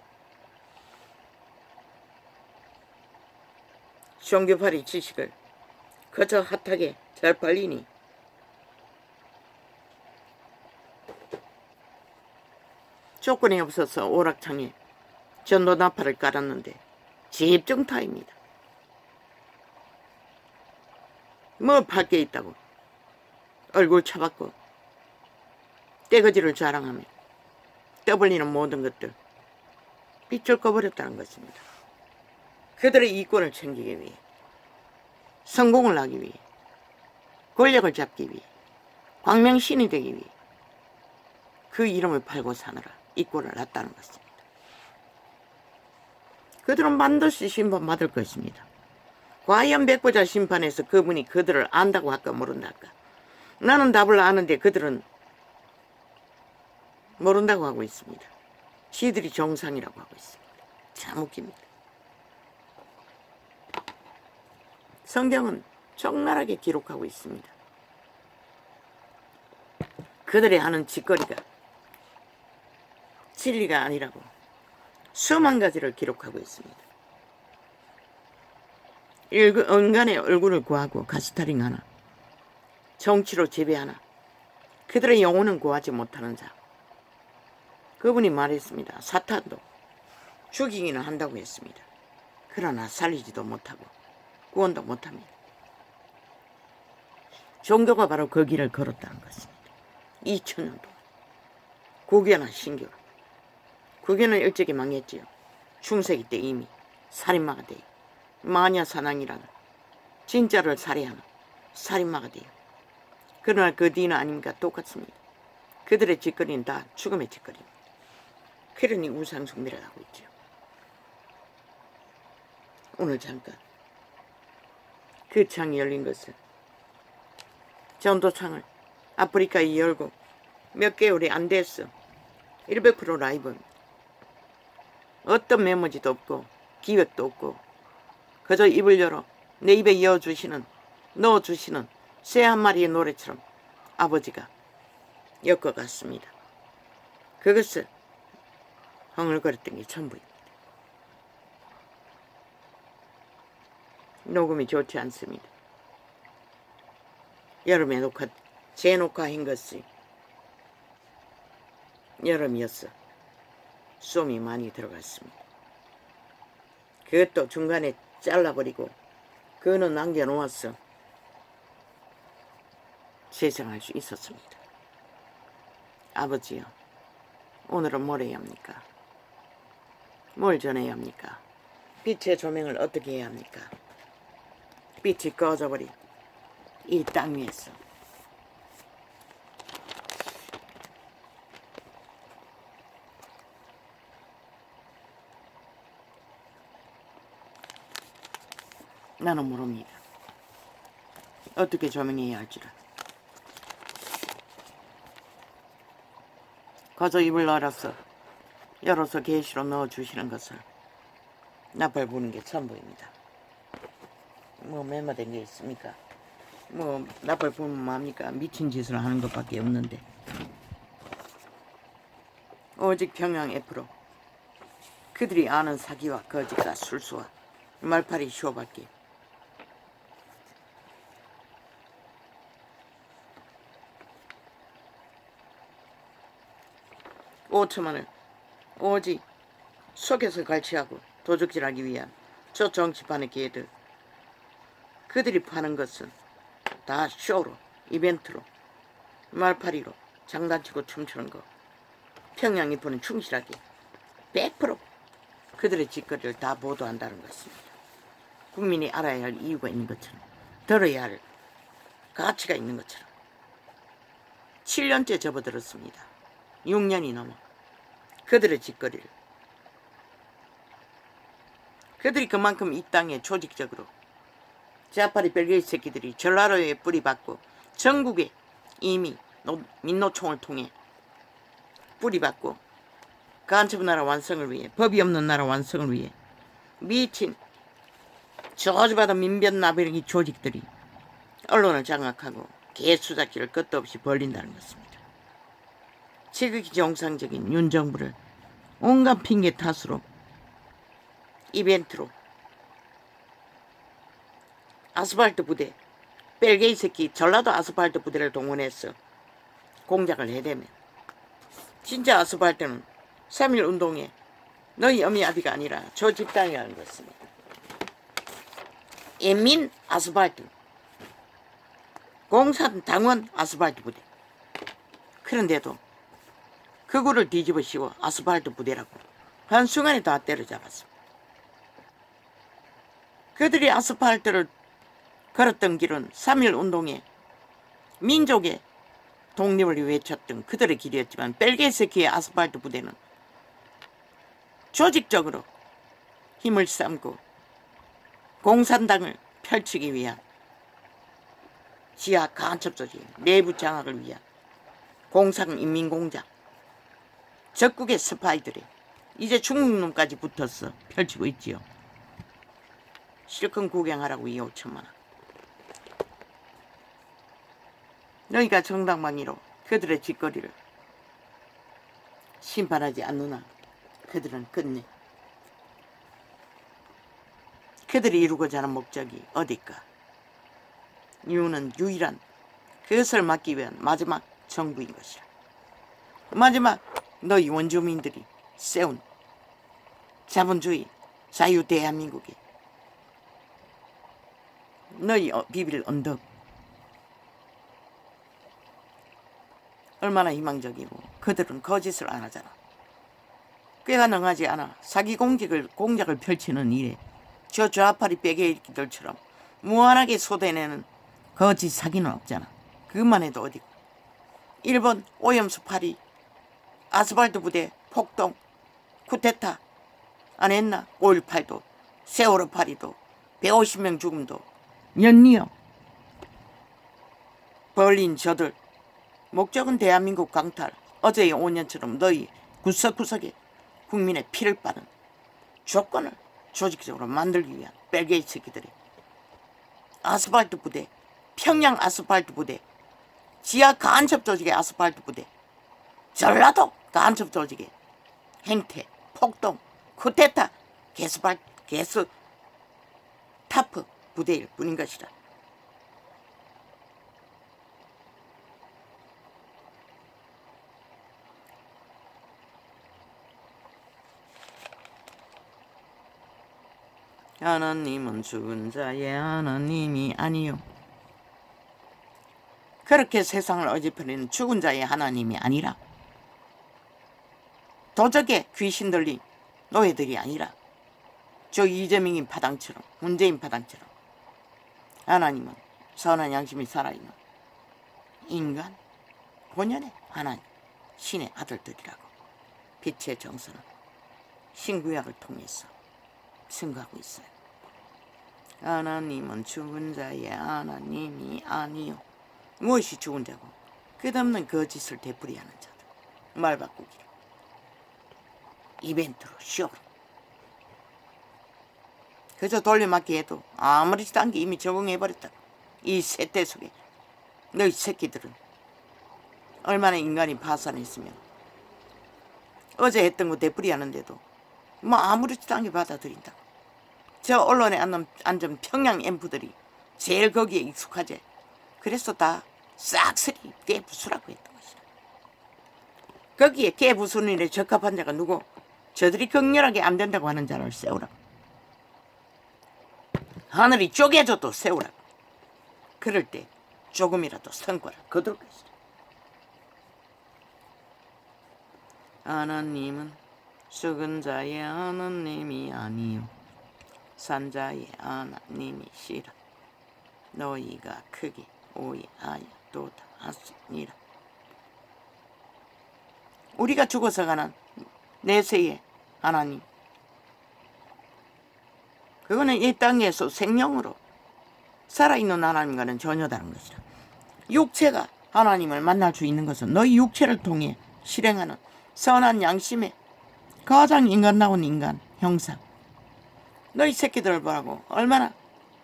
종교팔이 지식을 그저 핫하게 잘 팔리니 조건이 없어서 오락창에 전도나팔을 깔았는데 집중타입니다. 뭐 팔 게 있다고 얼굴 쳐박고 떼거지를 자랑하며 떠벌리는 모든 것들 빛을 꺼버렸다는 것입니다. 그들의 이권을 챙기기 위해 성공을 하기 위해 권력을 잡기 위해 광명신이 되기 위해 그 이름을 팔고 사느라 이권을 놨다는 것입니다. 그들은 반드시 심판받을 것입니다. 과연 백보자 심판에서 그분이 그들을 안다고 할까 모른다 할까. 나는 답을 아는데 그들은 모른다고 하고 있습니다. 지들이 정상이라고 하고 있습니다. 참 웃깁니다. 성경은 적나라하게 기록하고 있습니다. 그들이 하는 짓거리가 진리가 아니라고 수만 가지를 기록하고 있습니다. 인간의 얼굴을 구하고 가스타링하나 정치로 지배하나 그들의 영혼은 구하지 못하는 자. 그분이 말했습니다. 사탄도 죽이기는 한다고 했습니다. 그러나 살리지도 못하고 구원도 못합니다. 종교가 바로 그 길을 걸었다는 것입니다. 2000년 동안 구교나 신교. 구교는 일찍이 망했지요. 중세기 때 이미 살인마가 돼요. 마녀사냥이라는 진짜를 살해하는 살인마가 돼요. 그러나 그 뒤는 아닙니까? 똑같습니다. 그들의 짓거리는 다 죽음의 짓거리입니다. 그러니 우상숭배를 하고 있죠. 오늘 잠깐 그 창이 열린 것은 전도창을 아프리카에 열고 몇 개월이 안 됐어. 100% 라이브입니다. 어떤 메모지도 없고 기획도 없고 그저 입을 열어 내 입에 넣어주시는 새 한 마리의 노래처럼 아버지가 엮어갔습니다. 그것을 흥얼거렸던 게 전부입니다. 녹음이 좋지 않습니다. 여름에 재녹화한 것이 여름이었어. 쏨이 많이 들어갔습니다. 그것도 중간에 잘라버리고 그는 남겨놓았어. 세상할 수 있었습니다. 아버지요, 오늘은 뭘 해야 합니까? 뭘 전해야 합니까? 빛의 조명을 어떻게 해야 합니까? 빛이 꺼져버린 이 땅 위에서 나는 모릅니다. 어떻게 조명해야 할지를. 거저 입을 열어서 계시로 넣어주시는 것을 나팔 부는 게 전부입니다. 뭐 매마된 게 있습니까? 뭐 나팔 부면 뭐합니까? 미친 짓을 하는 것밖에 없는데. 오직 평양 F로 그들이 아는 사기와 거짓과 술수와 말파리 쇼밖에. 오천만을 오직 속에서 갈취하고 도적질하기 위한 저 정치판의 개들, 그들이 파는 것은 다 쇼로, 이벤트로, 말파리로 장난치고 춤추는 거. 평양 인포는 충실하게 100% 그들의 짓거리를 다 보도한다는 것입니다. 국민이 알아야 할 이유가 있는 것처럼, 들어야 할 가치가 있는 것처럼. 7년째 접어들었습니다. 6년이 넘어 그들의 짓거리를. 그들이 그만큼 이 땅에 조직적으로 자파리 벨게이 새끼들이 전라도에 뿌리박고 전국에 이미 민노총을 통해 뿌리박고 간첩 나라 완성을 위해, 법이 없는 나라 완성을 위해 미친 저주받은 민변 나부랭이 조직들이 언론을 장악하고 개수작질을 끝도 없이 벌린다는 것입니다. 지극히 정상적인 윤 정부를 온갖 핑계 탓으로 이벤트로 아스팔트 부대, 벨게이 새끼 전라도 아스팔트 부대를 동원해서 공작을 해대면 진짜 아스팔트는 3.1 운동에 너희 어미 아비가 아니라 저 집단이라는 것입니다. 인민 아스팔트, 공산당원 아스팔트 부대. 그런데도 그거를 뒤집어 씌워 아스팔트 부대라고 한순간에 다 때려잡았습니다. 그들이 아스팔트를 걸었던 길은 3.1 운동에 민족의 독립을 외쳤던 그들의 길이었지만 벨게이 새끼의 아스팔트 부대는 조직적으로 힘을 쌓고 공산당을 펼치기 위한 지하 간첩 조직 내부 장악을 위한 공산인민공작, 적국의 스파이들이 이제 중국놈까지 붙어서 펼치고 있지요. 실컷 구경하라고 2, 5천만 원. 너희가 정당방위로 그들의 짓거리를 심판하지 않느나 그들은 끝내 그들이 이루고자 하는 목적이 어딜까? 이유는 유일한 그것을 막기 위한 마지막 정부인 것이라. 마지막 너희 원주민들이 세운 자본주의 자유 대한민국에 너희 비빌 언덕 얼마나 희망적이고 그들은 거짓을 안 하잖아. 꾀가 능하지 않아 사기 공작을 펼치는 일에 저 좌파리 빼개기들처럼 무한하게 쏟아내는 거짓 사기는 없잖아. 그것만 해도 어디고. 일본 오염수 파리, 아스팔트 부대, 폭동, 쿠데타 안 했나? 5.18도, 세월호 파리도, 150명 죽음도 연이어 벌린 저들 목적은 대한민국 강탈. 어제의 5년처럼 너희 구석구석에 국민의 피를 빠는 조건을 조직적으로 만들기 위한 벨게이 새끼들이 아스팔트 부대, 평양 아스팔트 부대, 지하 간첩 조직의 아스팔트 부대, 전라도 간첩 조직의 행태, 폭동, 쿠데타, 개수 타프 부대일 뿐인 것이다. 하나님은 죽은 자의 하나님이 아니요. 그렇게 세상을 어지럽히는 죽은 자의 하나님이 아니라 도적의 귀신 들린 노예들이 아니라 저 이재명인 파당처럼 문재인 파당처럼 하나님은 선한 양심이 살아있는 인간 본연의 하나님 신의 아들들이라고 빛의 정서는 신구약을 통해서 증거하고 있어요. 하나님은 죽은 자의 하나님이 아니요. 무엇이 죽은 자고? 끝없는 거짓을 되풀이하는 자들. 말 바꾸기로. 이벤트로 쇼로. 그저 돌려막기 해도 아무렇지도 않게 이미 적응해버렸다. 이 세대 속에 너희 새끼들은 얼마나 인간이 파산했으면 어제 했던 거 되풀이하는데도 뭐 아무렇지도 않게 받아들인다. 저 언론에 앉은 평양 엠프들이 제일 거기에 익숙하지. 그래서 다 싹쓸이 깨부수라고 했던 것이다. 거기에 깨부수는 일에 적합한 자가 누구? 저들이 격렬하게 안 된다고 하는 자를 세우라고. 하늘이 쪼개져도 세우라고. 그럴 때 조금이라도 성과를 거둘 것이다. 하나님은 죽은 자의 하나님이 아니요 산자의 하나님이시라. 너희가 크게 오해하여도다 하시니라. 우리가 죽어서 가는 내세의 하나님, 그거는 이 땅에서 생명으로 살아있는 하나님과는 전혀 다른 것이라. 육체가 하나님을 만날 수 있는 것은 너희 육체를 통해 실행하는 선한 양심의 가장 인간다운 인간 형상, 너희 새끼들을 보라고 얼마나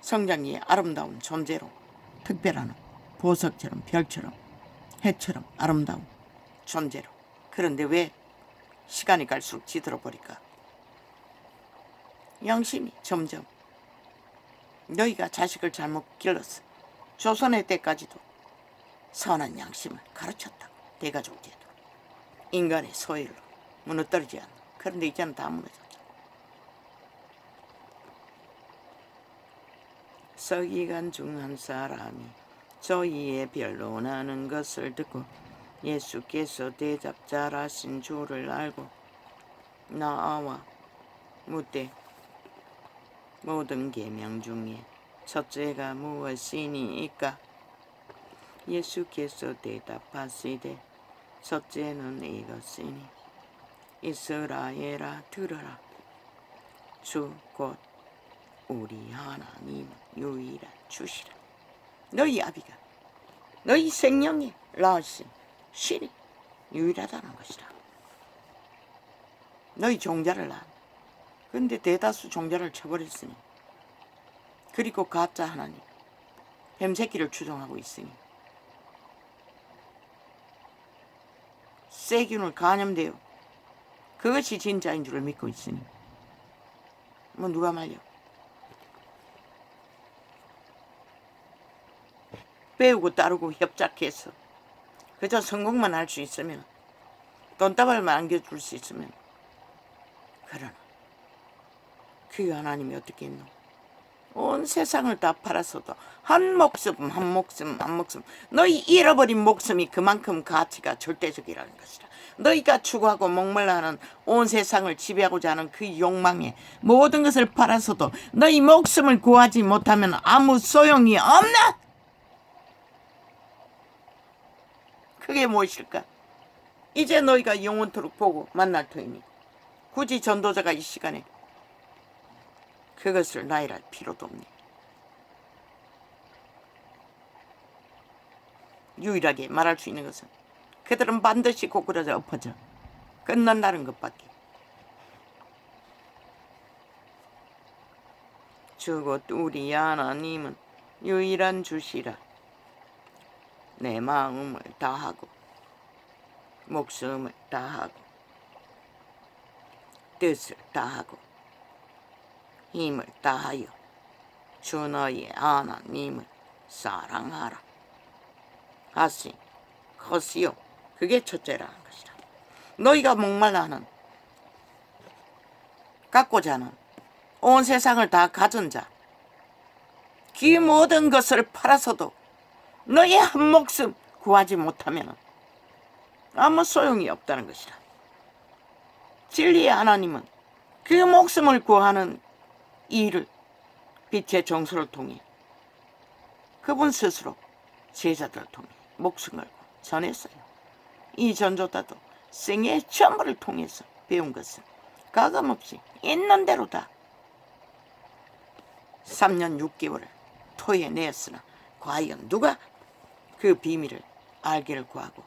성장기에 아름다운 존재로 특별한 보석처럼 별처럼 해처럼 아름다운 존재로. 그런데 왜 시간이 갈수록 지들어버릴까? 양심이 점점 너희가 자식을 잘못 길렀어. 조선의 때까지도 선한 양심을 가르쳤다고. 대가족제도 인간의 소유로 무너뜨리지 않는. 그런데 이제는 다 무너졌죠. 서기관 중 한 사람이 저희의 변론하는 것을 듣고 예수께서 대답잘하신 줄을 알고 나와 묻되 모든 계명 중에 첫째가 무엇이니이까? 예수께서 대답하시되 첫째는 이것이니 이스라엘아 들으라. 주 곧 우리 하나님 유일한 주시라. 너희 아비가 너희 생명에 낳으신 신이 유일하다는 것이라. 너희 종자를 낳아. 근데 대다수 종자를 쳐버렸으니, 그리고 가짜 하나님 뱀새끼를 추종하고 있으니, 세균을 감염되어 그것이 진짜인 줄을 믿고 있으니 뭐 누가 말려? 배우고 따르고 협작해서 그저 성공만 할 수 있으면, 돈다발만 안겨줄 수 있으면. 그러나 그 하나님이 어떻게 했노? 온 세상을 다 팔아서도 한 목숨 한 목숨 한 목숨, 너희 잃어버린 목숨이 그만큼 가치가 절대적이라는 것이라. 너희가 추구하고 목말라 하는 온 세상을 지배하고자 하는 그 욕망에 모든 것을 팔아서도 너희 목숨을 구하지 못하면 아무 소용이 없나? 그게 무엇일까? 이제 너희가 영원토록 보고 만날 터이니 굳이 전도자가 이 시간에 그것을 나열할 필요도 없네. 유일하게 말할 수 있는 것은 그들은 반드시 고꾸라져 엎어져 끝난다는 것밖에. 주곧 우리 하나님은 유일한 주시라. 내 마음을 다하고 목숨을 다하고 뜻을 다하고 힘을 다하여 주 너희 하나님을 사랑하라 하신 것이요. 그게 첫째라는 것이라. 너희가 목말라 하는, 갖고자 하는 온 세상을 다 가진 자, 그 모든 것을 팔아서도 너의 한 목숨 구하지 못하면 아무 소용이 없다는 것이다. 진리의 하나님은 그 목숨을 구하는 일을 빛의 정수를 통해 그분 스스로 제자들을 통해 목숨 걸고 전했어요. 이 전조다도 생애의 전부를 통해서 배운 것은 가감없이 있는 대로 다 3년 6개월을 토해내었으나 과연 누가 그 비밀을 알기를 구하고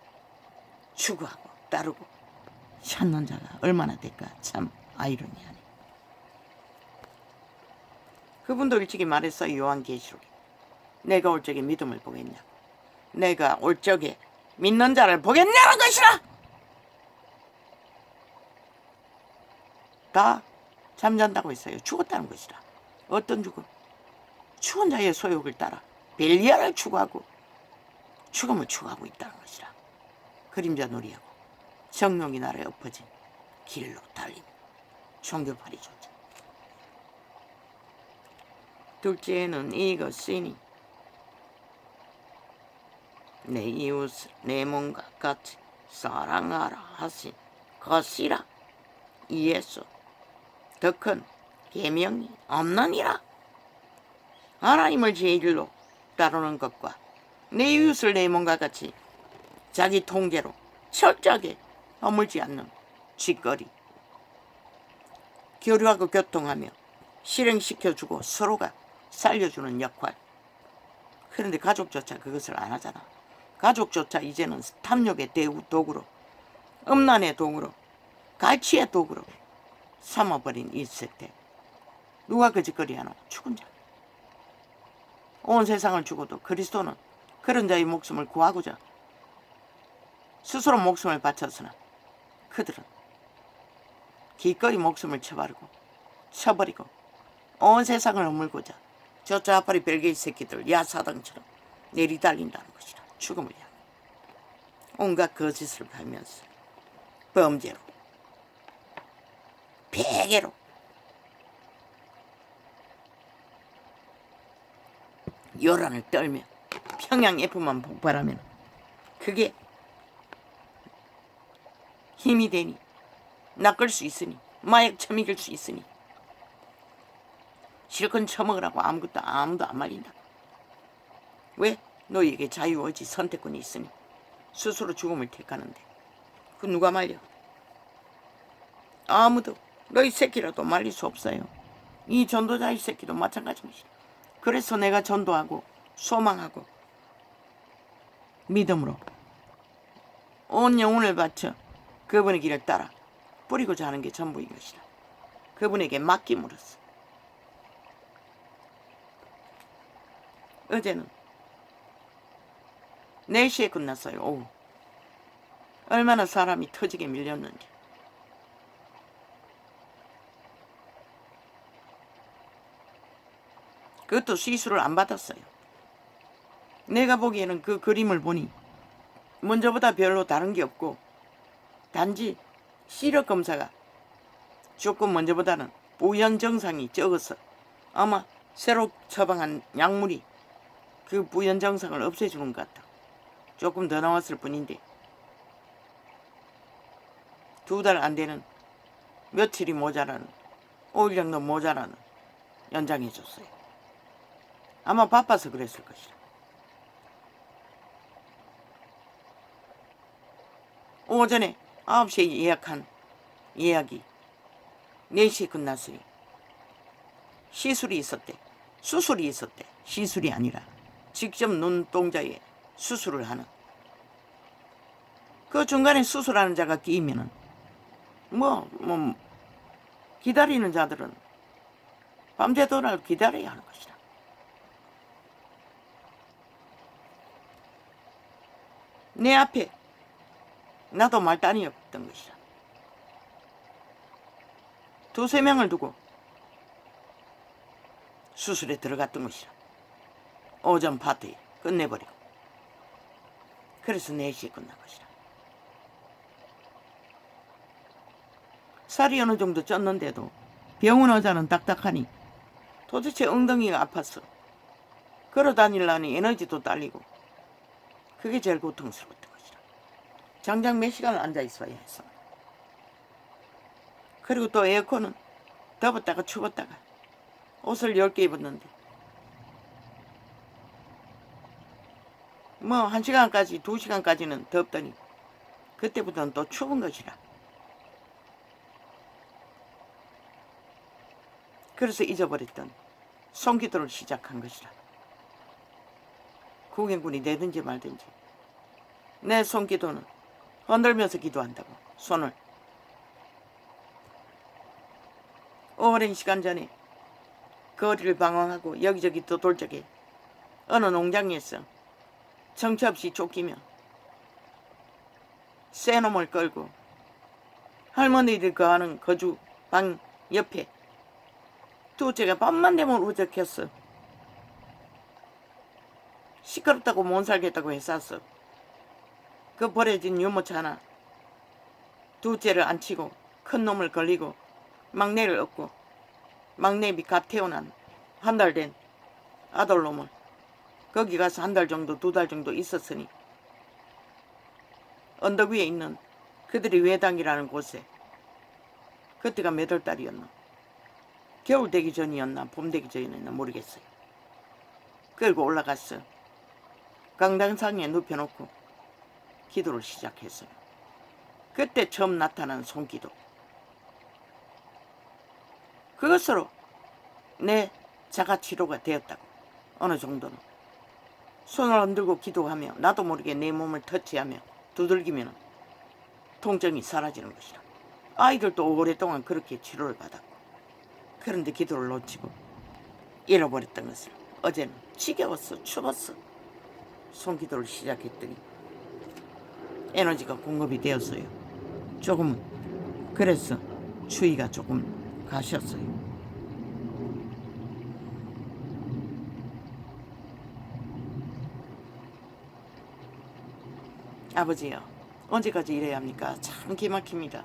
추구하고 따르고 찾는 자가 얼마나 될까. 참 아이러니하네. 그분도 일찍이 말했어요. 요한계시록에 내가 올 적에 믿음을 보겠냐고. 내가 올 적에 믿는 자를 보겠냐는 것이라. 다 잠잔다고 했어요. 죽었다는 것이라. 어떤 죽음? 죽은 자의 소욕을 따라 벨리아를 추구하고 죽음을 추구하고 있다는 것이라. 그림자 놀이하고 정욕이 나라에 엎어진 길로 달림. 종교팔이 조차. 둘째는 이것이니 내 이웃을 내 몸과 같이 사랑하라 하신 것이라. 이에서 더 큰 계명이 없느니라. 하나님을 제1로 따르는 것과 내 이웃을 내 몸과 같이 자기 통제로 철저하게 허물지 않는 쥐거리, 교류하고 교통하며 실행시켜주고 서로가 살려주는 역할. 그런데 가족조차 그것을 안 하잖아. 가족조차 이제는 탐욕의 도구로, 음란의 도구로, 갈취의 도구로 삼아버린 이 세대. 누가 그 짓거리 하나? 죽은 자. 온 세상을 죽어도 그리스도는 그런 자의 목숨을 구하고자 스스로 목숨을 바쳤으나 그들은 기꺼이 목숨을 쳐버리고 온 세상을 허물고자 저 좌파리 벨기에 새끼들 야사당처럼 내리달린다는 것이다. 죽음을 향해 온갖 거짓을 하면서 범죄로 베개로 요란을 떨며 평양 F만 폭발하면 그게 힘이 되니 낚을 수 있으니 마약 처먹일 수 있으니 실컷 처먹으라고 아무도 안 말린다. 왜? 너에게 자유의지 선택권이 있으니 스스로 죽음을 택하는데 그 누가 말려? 아무도. 너희 새끼라도 말릴 수 없어요. 이 전도자의 새끼도 마찬가지입니다. 그래서 내가 전도하고 소망하고 믿음으로 온 영혼을 바쳐 그분의 길을 따라 뿌리고자 하는 게 전부인 것이다. 그분에게 맡김으로써. 어제는 4시에 끝났어요. 오후. 얼마나 사람이 터지게 밀렸는지. 그것도 시술을 안 받았어요. 내가 보기에는 그 그림을 보니 먼저보다 별로 다른 게 없고 단지 시력 검사가 조금 먼저보다는 부연 증상이 적어서 아마 새로 처방한 약물이 그 부연 증상을 없애주는 것 같다. 조금 더 나왔을 뿐인데 2달 안 되는, 며칠이 모자라는, 5일 정도 모자라는 연장해줬어요. 아마 바빠서 그랬을 것이다. 오전에 9시에 예약한 예약이 4시에 끝났어요. 시술이 있었대. 수술이 있었대. 시술이 아니라 직접 눈동자에 수술을 하는. 그 중간에 수술하는 자가 끼면은 기다리는 자들은 밤새도록 기다려야 하는 것이다. 내 앞에 나도 말단이었던 것이다. 2-3명을 두고 수술에 들어갔던 것이다. 오전 파티에 끝내버리고. 그래서 4시에 끝난 것이다. 살이 어느 정도 쪘는데도 병원 의자는 딱딱하니 도대체 엉덩이가 아팠어. 걸어 다니려니 에너지도 딸리고 그게 제일 고통스러웠던 것이라. 장장 몇 시간을 앉아 있어야 했어. 그리고 또 에어컨은 더웠다가 추웠다가 옷을 10개 입었는데 뭐 1시간까지 2시간까지는 덥더니 그때부터는 또 추운 것이라. 그래서 잊어버렸던 손기도를 시작한 것이라. 구경꾼이 내든지 말든지 내 손기도는 흔들면서 기도한다고. 손을 오랜 시간 전에 거리를 방황하고 여기저기 또 돌적에 어느 농장에서 정처 없이 쫓기며 새 놈을 끌고 할머니들 거하는 거주 방 옆에 둘째가 밤만 되면 우적했어. 시끄럽다고 못 살겠다고 했었어. 그 버려진 유모차 하나 둘째를 앉히고 큰 놈을 걸리고 막내를 얻고 막내비 갓 태어난 한 달 된 아들 놈을 거기 가서 한 달 정도 2달 정도 있었으니 언덕 위에 있는 그들이 외당이라는 곳에 그때가 몇 월 달이었나 겨울 되기 전이었나 봄 되기 전이었나 모르겠어요. 끌고 올라갔어. 강당상에 눕혀놓고 기도를 시작했어요. 그때 처음 나타난 손기도. 그것으로 내 자가치료가 되었다고. 어느 정도는. 손을 흔들고 기도하며 나도 모르게 내 몸을 터치하며 두들기면 통증이 사라지는 것이라. 아이들도 오랫동안 그렇게 치료를 받았고 그런데 기도를 놓치고 잃어버렸던 것을 어제는 지겨웠어. 추웠어. 손기도를 시작했더니 에너지가 공급이 되었어요. 조금은. 그래서 추위가 조금 가셨어요. 아버지요, 언제까지 이래야 합니까? 참 기막힙니다.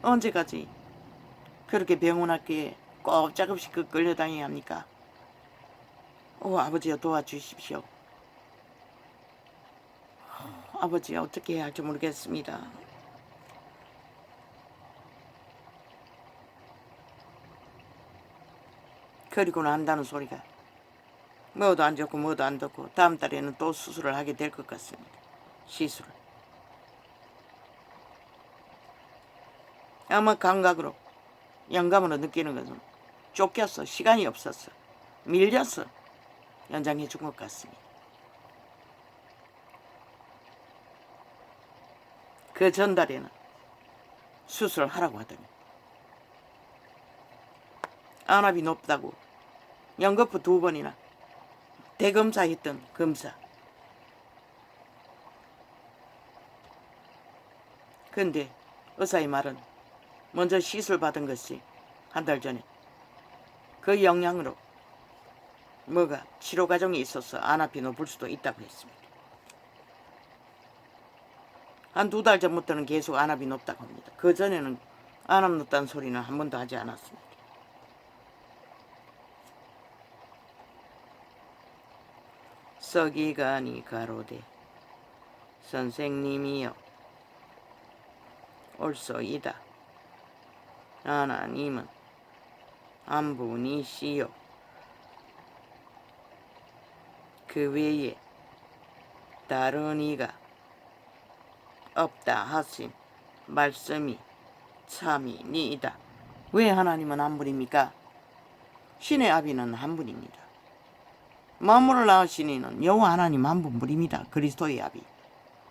언제까지 그렇게 병원 학교에 꼼짝없이 끌려다녀야 합니까? 아버지요, 도와주십시오. 아버지 어떻게 해야 할지 모르겠습니다. 그리고 난다는 소리가 뭐도 안 좋고 뭐도 안 좋고 다음 달에는 또 수술을 하게 될 것 같습니다. 시술을. 아마 감각으로 영감으로 느끼는 것은 쫓겼어. 시간이 없었어. 밀렸어. 연장해 준 것 같습니다. 그 전달에는 수술을 하라고 하더니 안압이 높다고 연거푸 2번이나 대검사했던 검사. 근데 의사의 말은 먼저 시술 받은 것이 한 달 전에 그 영향으로 뭐가 치료 과정이 있어서 안압이 높을 수도 있다고 했습니다. 한 2달 전부터는 계속 안압이 높다고 합니다. 그 전에는 안압 높다는 소리는 한 번도 하지 않았습니다. 서기관이 가로되 선생님이여 옳소이다. 하나님은 한 분이시요 그 외에 다른 이가 없다 하신 말씀이 참이니이다. 왜 하나님은 한 분입니까? 신의 아비는 한 분입니다. 만물을 낳으신 이는 여호와 하나님 한 분뿐입니다. 그리스도의 아비,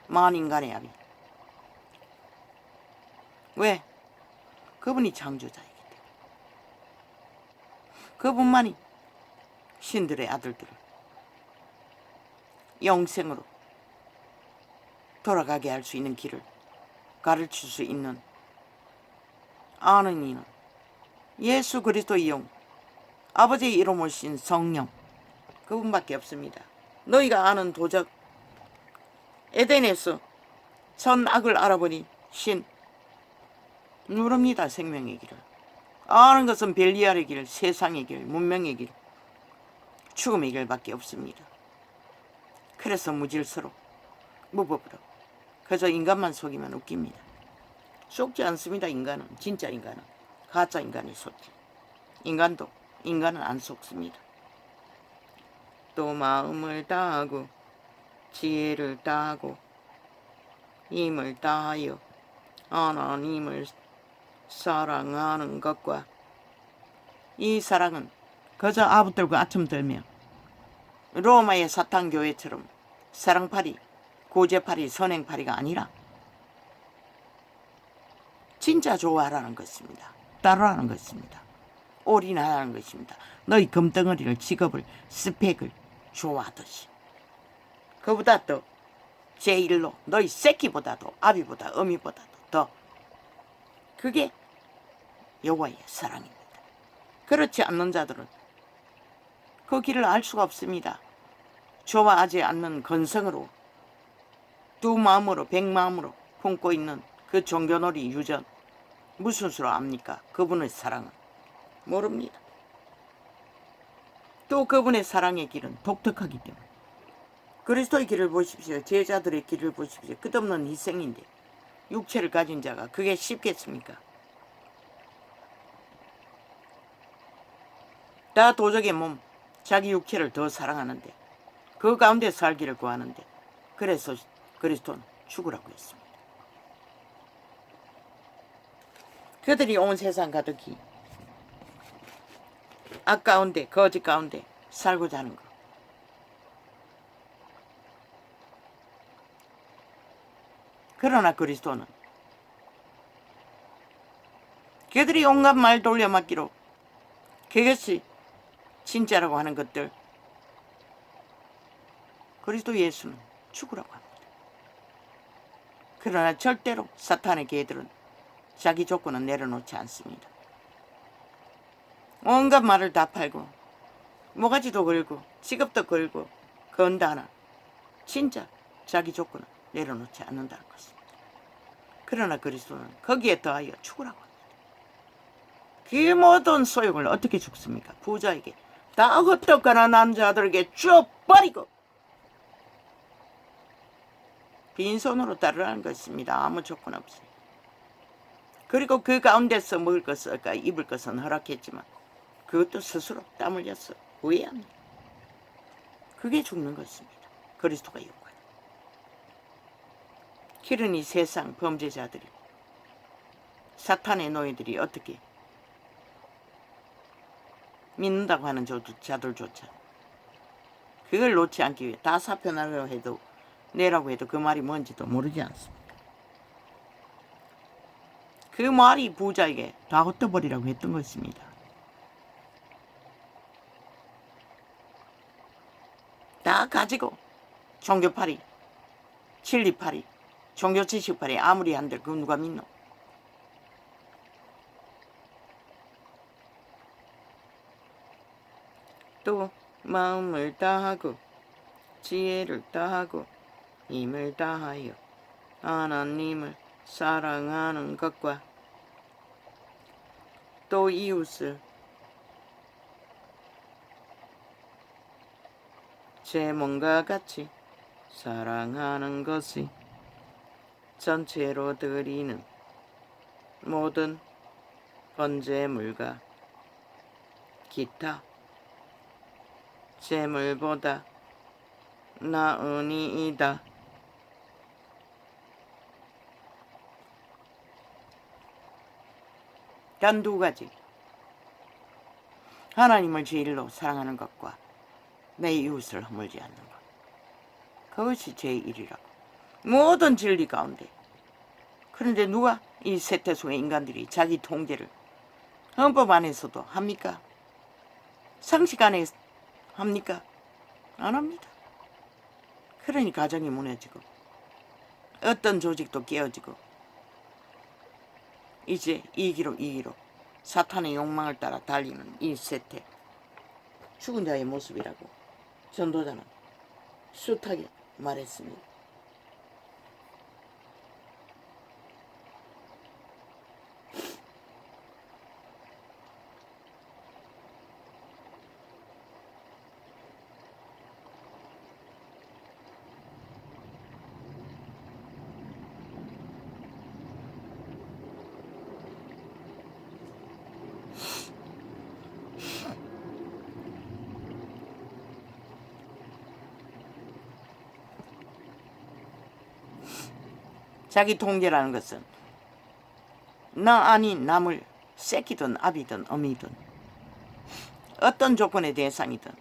만인간의 아비. 왜? 그분이 창조자이기 때문에. 그분만이 신들의 아들들을 영생으로 돌아가게 할 수 있는 길을 가르칠 수 있는 아는 이는 예수 그리스도의 영, 아버지의 이름을 신 성령, 그분밖에 없습니다. 너희가 아는 도적, 에덴에서 선악을 알아보니 신, 누릅니다. 생명의 길을. 아는 것은 벨리알의 길, 세상의 길, 문명의 길, 죽음의 길밖에 없습니다. 그래서 무질서로 무법으로 그저 인간만 속이면 웃깁니다. 속지 않습니다. 인간은, 진짜 인간은 가짜 인간이 속지. 인간은 안 속습니다. 또 마음을 다하고 지혜를 다하고 힘을 다하여 하나님을 사랑하는 것과, 이 사랑은 그저 아부들고 아첨 들며 로마의 사탄교회처럼 사랑파리, 고제파리, 선행파리가 아니라 진짜 좋아하라는 것입니다. 따르라는 것입니다. 올인하라는 것입니다. 너희 금덩어리를, 직업을, 스펙을 좋아하듯이. 그보다 더 제1로 너희 새끼보다도 아비보다 어미보다도 더, 그게 여호와의 사랑입니다. 그렇지 않는 자들은 그 길을 알 수가 없습니다. 좋아하지 않는 건성으로 두 마음으로 백마음으로 품고 있는 그 종교놀이 유전, 무슨 수로 압니까? 그분의 사랑은 모릅니다. 또 그분의 사랑의 길은 독특하기 때문에. 그리스도의 길을 보십시오. 제자들의 길을 보십시오. 끝없는 희생인데 육체를 가진 자가 그게 쉽겠습니까? 다 도적의 몸, 자기 육체를 더 사랑하는데, 그 가운데 살기를 구하는데, 그래서 그리스도는 죽으라고 했습니다. 그들이 온 세상 가득히 악 가운데, 거짓 가운데 살고자 하는 것. 그러나 그리스도는 그들이 온갖 말 돌려막기로 그것이 진짜라고 하는 것들, 그리스도 예수는 죽으라고 합니다. 그러나 절대로 사탄의 개들은 자기 조건은 내려놓지 않습니다. 온갖 말을 다 팔고 모가지도 걸고 직업도 걸고 건다 하나 진짜 자기 조건은 내려놓지 않는다는 것입니다. 그러나 그리스도는 거기에 더하여 죽으라고 합니다. 그 모든 소욕을 어떻게 죽습니까? 부자에게 다 헛되거나 남자들에게 줘버리고 빈손으로 따르라는 것입니다. 아무 조건 없이. 그리고 그 가운데서 먹을 것을, 입을 것은 허락했지만 그것도 스스로 땀 흘려서 후회합니다. 그게 죽는 것입니다. 그리스도가 요구하는. 길은 이 세상 범죄자들이, 사탄의 노예들이 어떻게 믿는다고 하는 자들조차 그걸 놓지 않기 위해 다 사표내라고 해도, 그 말이 뭔지도 모르지 않습니다. 그 말이 부자에게 다 헛되버리라고 했던 것입니다. 다 가지고 종교파리, 진리파리, 종교지식파리 아무리 한들 그 누가 믿노? 또 마음을 다하고 지혜를 다하고 힘을 다하여 하나님을 사랑하는 것과, 또 이웃을 제 몸과 같이 사랑하는 것이 전체로 드리는 모든 번제물과 기타 제물보다 나으니이다. 단 두 가지. 하나님을 제일로 사랑하는 것과 내 이웃을 허물지 않는 것. 그것이 제1이라고. 모든 진리 가운데. 그런데 누가 이 세태속의 인간들이 자기 통제를 헌법 안에서도 합니까? 상식 안에 합니까? 안 합니다. 그러니 가정이 무너지고 어떤 조직도 깨어지고 이제 이기로 사탄의 욕망을 따라 달리는 이 세태, 죽은 자의 모습이라고 전도자는 숱하게 말했습니다. 자기 통제라는 것은 나 아닌 남을 새끼든 아비든 어미든 어떤 조건의 대상이든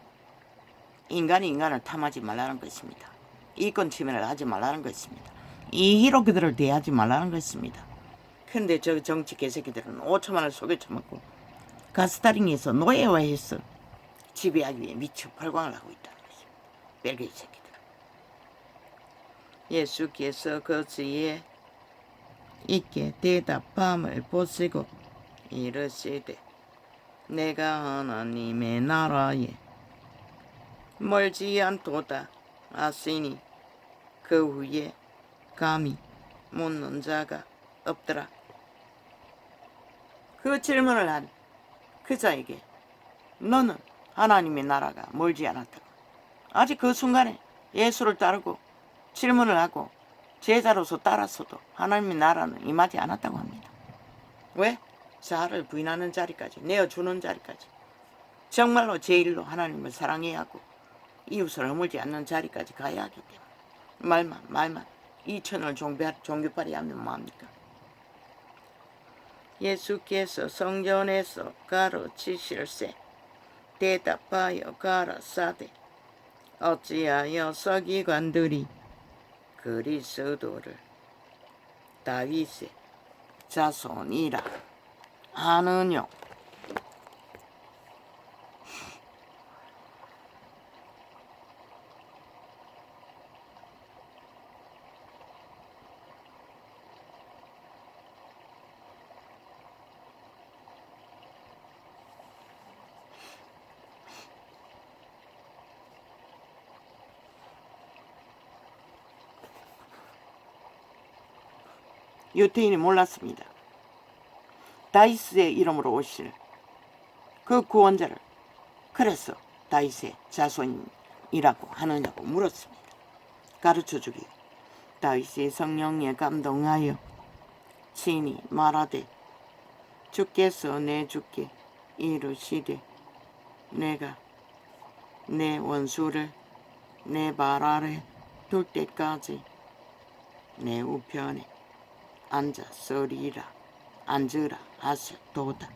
인간이 인간을 탐하지 말라는 것입니다. 이권 침해를 하지 말라는 것입니다. 이희로 그들을 대하지 말라는 것입니다. 근데 저 정치 개새끼들은 5천만 원을 속여 처먹고 가스타링에서 노예화해서 지배하기 위해 미쳐 발광을 하고 있다는 것입니다. 벨기에 새끼들. 예수께서 거지에 있게 대답함을 보시고 이르시되 내가 하나님의 나라에 멀지 않도다 하시니 그 후에 감히 묻는 자가 없더라. 그 질문을 한 그 자에게 너는 하나님의 나라가 멀지 않았다고. 아직 그 순간에 예수를 따르고 질문을 하고 제자로서 따랐어도 하나님의 나라는 임하지 않았다고 합니다. 왜? 자아를 부인하는 자리까지, 내어주는 자리까지, 정말로 제일로 하나님을 사랑해야 하고 이웃을 허물지 않는 자리까지 가야 하기 때문에 말만 2천을 종교팔이 하면 뭐합니까? 예수께서 성전에서 가르치실세 대답하여 가라사대 어찌하여 서기관들이 그리스도를 다윗의 자손이라 하느뇨. 유태인이 몰랐습니다. 다윗의 이름으로 오실 그 구원자를 그래서 다윗의 자손이라고 하느냐고 물었습니다. 가르쳐주기 다윗의 성령에 감동하여 친히 말하되 주께서 내 주께 이르시되 내가 내 원수를 내 발 아래 둘 때까지 내 우편에 앉으라 하셨도다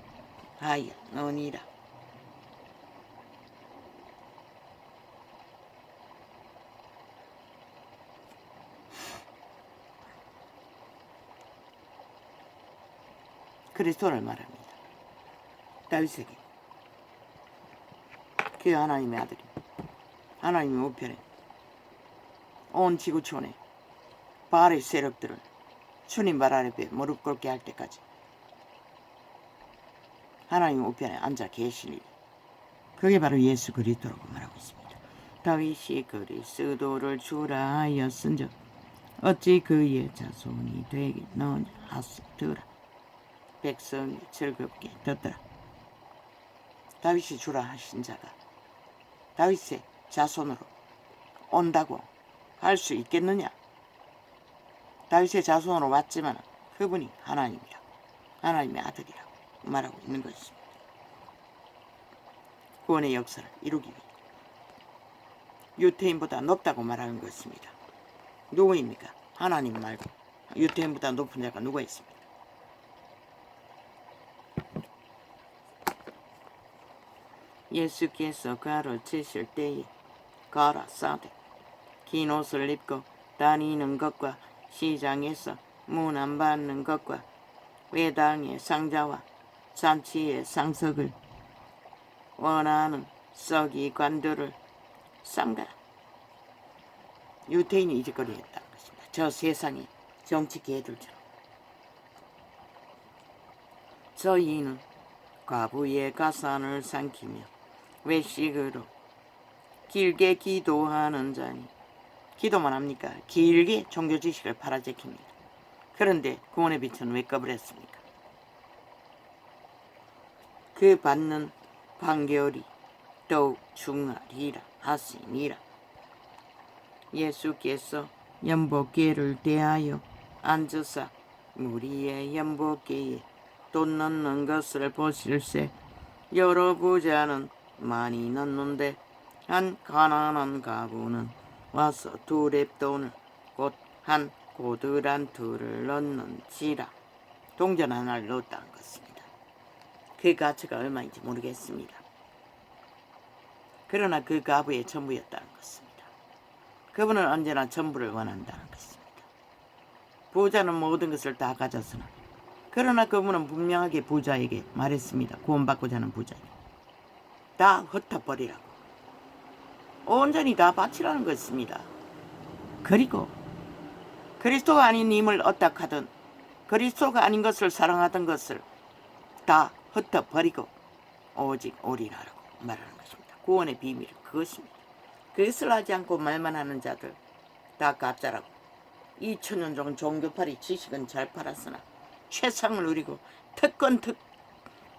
하였느니라. 그리스도를 말합니다. 다윗에게 그 하나님의 아들이 하나님의 우편에 온 지구촌에 바알의 세력들을 주님 발 아래 무릎 꿇게 할 때까지 하나님의 우편에 앉아 계시니 그게 바로 예수 그리스도라고 말하고 있습니다. 다윗이 그리스도를 주라 하였은즉 어찌 그의 자손이 되겠느냐 하시더라. 백성이 즐겁게 듣더라. 다윗이 주라 하신 자가 다윗의 자손으로 온다고 할 수 있겠느냐? 다윗의 자손으로 왔지만 그분이 하나님이라고, 하나님의 아들이라고 말하고 있는 것입니다. 구원의 역사를 이루기 위해 유태인보다 높다고 말하는 것입니다. 누구입니까? 하나님 말고 유태인보다 높은 자가 누가 있습니까? 예수께서 가르치실 때에 가라사대 긴 옷을 입고 다니는 것과 시장에서 문안 받는 것과 회당의 상자와 잔치의 상석을 원하는 서기관들을 삼가라. 유태인이 이 짓거리 했다는 것입니다. 저 세상의 정치 개들처럼. 저희는 과부의 가산을 삼키며 외식으로 길게 기도하는 자니 기도만 합니까? 길게 종교 지식을 팔아제킵니다. 그런데 구원의 빛은 왜 꺼버렸습니까? 그 받는 판결이 더욱 중하리라 하시니라. 예수께서 연복계를 대하여 앉으사 무리의 연복계에 돈 넣는 것을 보실세 여러 부자는 많이 넣는데 한 가난한 가부는 와서 두 렙돈을 곧 한 고들한 둘을 넣는지라. 동전 하나를 넣었다는 것입니다. 그 가치가 얼마인지 모르겠습니다. 그러나 그 가부의 전부였다는 것입니다. 그분은 언제나 전부를 원한다는 것입니다. 부자는 모든 것을 다 가졌으나 그러나 그분은 분명하게 부자에게 말했습니다. 구원받고자 하는 부자에게 다 흩어버리라고. 온전히 다 바치라는 것입니다. 그리고 그리스도가 아닌 님을 어떡하든 그리스도가 아닌 것을 사랑하던 것을 다 흩어버리고 오직 오리라라고 말하는 것입니다. 구원의 비밀은 그것입니다. 그것을 하지 않고 말만 하는 자들 다 가짜라고. 2000년 종 종교팔이 지식은 잘 팔았으나 최상을 누리고 특권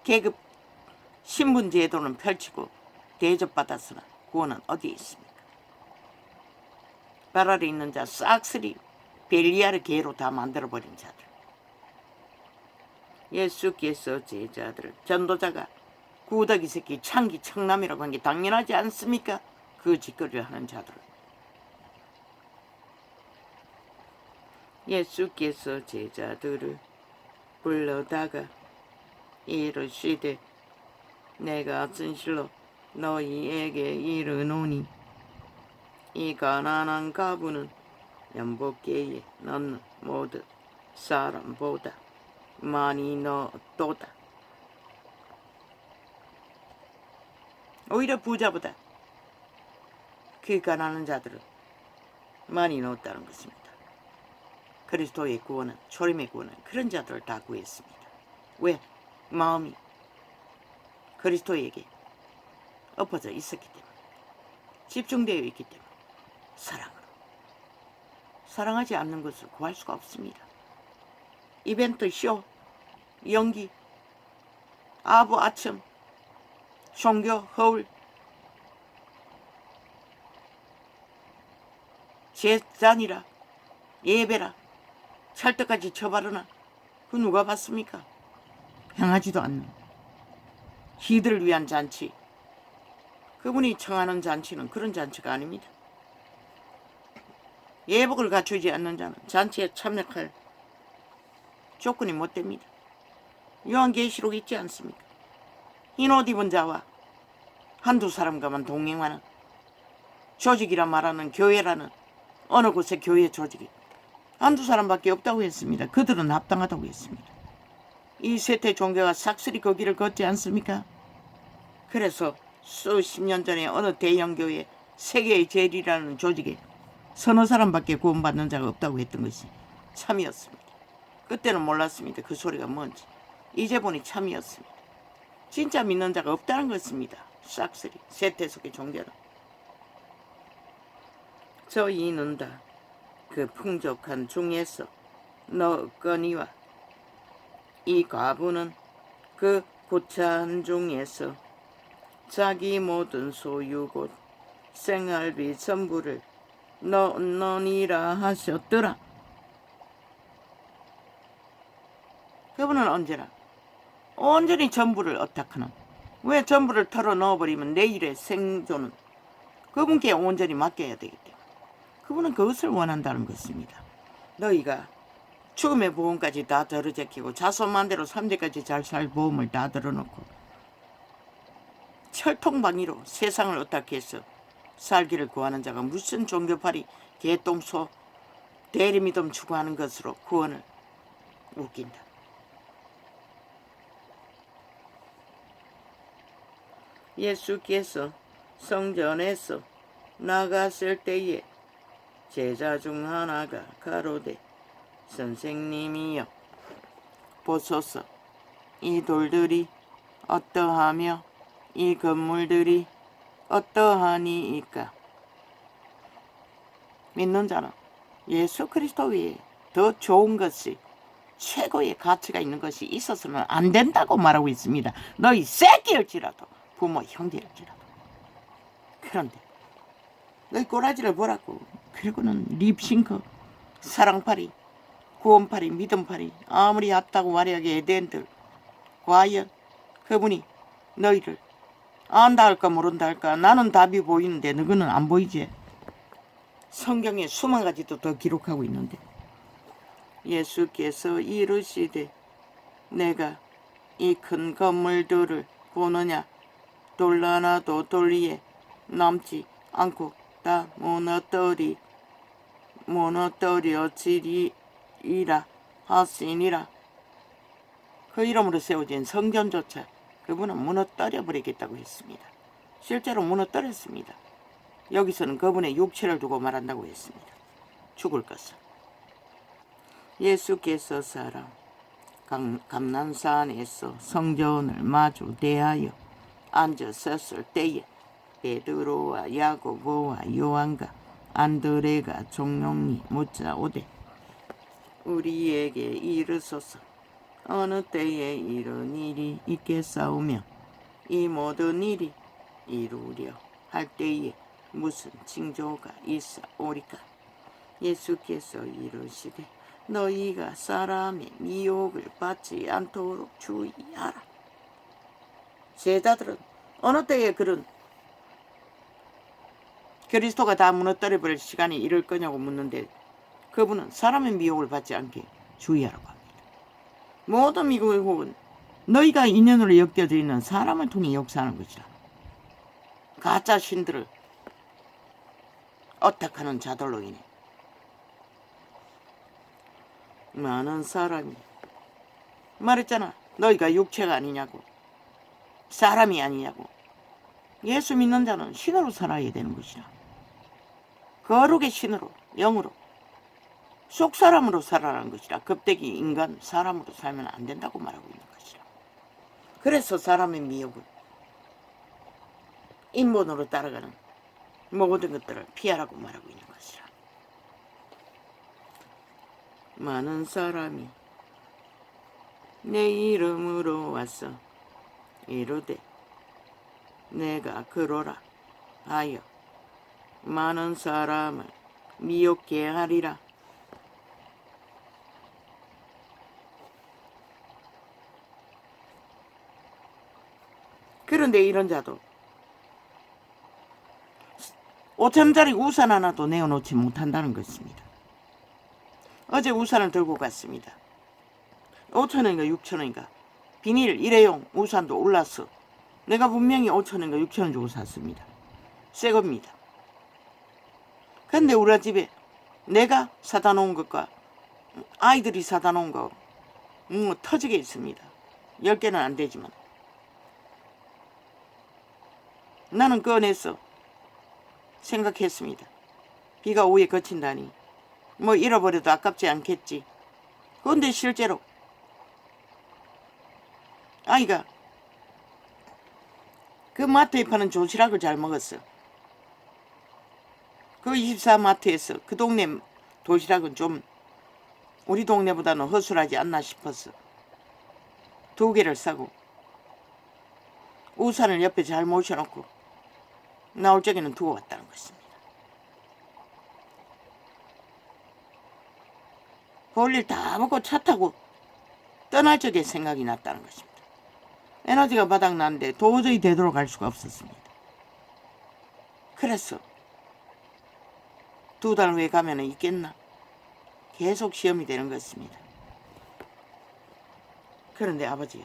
계급 신분 제도는 펼치고 대접받았으나 구원은 어디에 있습니까? 발 아래 있는 자 싹쓸이 벨리아르 개로 다 만들어버린 자들. 예수께서 제자들을 전도자가 구더기 새끼 창기 청남이라고 한 게 당연하지 않습니까? 그 짓거리를 하는 자들. 예수께서 제자들을 불러다가 이르시되 내가 진실로 너희에게 이르노니 이 가난한 가부는 연복계에 넣는 모든 사람보다 많이 넣었도다. 오히려 부자보다 그 가난한 자들은 많이 넣었다는 것입니다. 그리스도의 구원은, 초림의 구원은 그런 자들을 다 구했습니다. 왜? 마음이 그리스도에게 엎어져 있었기 때문에, 집중되어 있기 때문에, 사랑으로. 사랑하지 않는 것을 구할 수가 없습니다. 이벤트, 쇼, 연기, 아부, 아첨, 종교, 허울, 제잔이라, 예배라, 찰떡같이 쳐바르나 그 누가 봤습니까? 향하지도 않는 희들을 위한 잔치, 그분이 청하는 잔치는 그런 잔치가 아닙니다. 예복을 갖추지 않는 자는 잔치에 참여할 조건이 못 됩니다. 요한계시록 있지 않습니까? 흰 옷 입은 자와 한두 사람과만 동행하는 조직이라 말하는 교회라는 어느 곳의 교회 조직이 한두 사람밖에 없다고 했습니다. 그들은 합당하다고 했습니다. 이 세태 종교가 싹쓸이 그 길을 걷지 않습니까? 그래서 수십 년 전에 어느 대형교회 세계의 제일이라는 조직에 서너 사람밖에 구원받는 자가 없다고 했던 것이 참이었습니다. 그때는 몰랐습니다. 그 소리가 뭔지. 이제 보니 참이었습니다. 진짜 믿는 자가 없다는 것입니다. 싹쓸이 세태 속의 종교는. 저희는 다 그 풍족한 중에서 넣거니와 이 과부는 그 구차한 중에서 자기 모든 소유 곧 생활비 전부를 넣으니라 하셨더라. 그분은 언제나 온전히 전부를 어떡하노? 왜 전부를 털어 넣어버리면 내일의 생존은 그분께 온전히 맡겨야 되기 때문에 그분은 그것을 원한다는 것입니다. 너희가 죽음의 보험까지 다 들어제끼고 자손만대로 3대까지 잘 살 보험을 다 들어놓고 철통방위로 세상을 어떻게 해서 살기를 구하는 자가 무슨 종교팔이 개똥소 대리미듬 추구하는 것으로 구원을 웃긴다. 예수께서 성전에서 나갔을 때에 제자 중 하나가 가로되 선생님이여 보소서 이 돌들이 어떠하며 이 건물들이 어떠하니이까. 믿는 자는 예수 그리스도 외에 더 좋은 것이 최고의 가치가 있는 것이 있어서는 안 된다고 말하고 있습니다. 너희 새끼일지라도 부모 형제일지라도. 그런데 너희 꼬라지를 보라고. 그리고는 립싱크, 사랑팔이, 구원팔이, 믿음팔이 아무리 얕다고 말하게 에덴들 과연 그분이 너희를 안다 할까 모른다 할까. 나는 답이 보이는데 너희는 안 보이지. 성경에 수만 가지도 더 기록하고 있는데 예수께서 이르시되 내가 이 큰 건물들을 보느냐 돌 하나도 돌 위에 남지 않고 다 무너뜨려지리라 하시니라. 그 이름으로 세워진 성전조차 그분은 무너뜨려 버리겠다고 했습니다. 실제로 무너뜨렸습니다. 여기서는 그분의 육체를 두고 말한다고 했습니다. 죽을 것을. 예수께서 사람 감난산에서 성전을 마주 대하여 앉으셨을 때에 베드로와 야고보와 요한과 안드레가 종용이 묻자오되 우리에게 이르소서 어느 때에 이런 일이 있겠사오며 이 모든 일이 이루려 할 때에 무슨 징조가 있사오리까. 예수께서 이르시되 너희가 사람의 미혹을 받지 않도록 주의하라. 제자들은 어느 때에 그런 그리스도가 다 무너뜨려 버릴 시간이 이를 거냐고 묻는데 그분은 사람의 미혹을 받지 않게 주의하라고 합니다. 모든 미혹은 너희가 인연으로 엮여져 있는 사람을 통해 역사하는 것이라. 가짜 신들을 어택하는 자들로 인해 많은 사람이 말했잖아. 너희가 육체가 아니냐고, 사람이 아니냐고. 예수 믿는 자는 신으로 살아야 되는 것이라. 거룩의 신으로, 영으로, 속사람으로 살아라는 것이라. 겁대기 인간 사람으로 살면 안 된다고 말하고 있는 것이라. 그래서 사람의 미혹을 인본으로 따라가는 모든 것들을 피하라고 말하고 있는 것이라. 많은 사람이 내 이름으로 와서 이르되 내가 그러라 하여 많은 사람을 미혹게 하리라. 그런데 이런 자도 5천원짜리 우산 하나도 내어놓지 못한다는 것입니다. 어제 우산을 들고 갔습니다. 5천원인가 6천원인가 비닐 일회용 우산도 올라서 내가 분명히 5천원인가 6천원 주고 샀습니다. 새 겁니다. 근데 우리 집에 내가 사다 놓은 것과 아이들이 사다 놓은 거 터지게 있습니다. 10개는 안 되지만 나는 꺼내서 생각했습니다. 비가 오후에 그친다니 뭐 잃어버려도 아깝지 않겠지. 그런데 실제로 아이가 그 마트에 파는 도시락을 잘 먹었어. 그 24마트에서 그 동네 도시락은 좀 우리 동네보다는 허술하지 않나 싶어서 2개를 사고 우산을 옆에 잘 모셔놓고 나올 적에는 두고 왔다는 것입니다. 볼일 다 먹고 차 타고 떠날 적에 생각이 났다는 것입니다. 에너지가 바닥났는데 도저히 되돌아갈 수가 없었습니다. 그래서 2달 후에 가면 있겠나? 계속 시험이 되는 것입니다. 그런데 아버지요,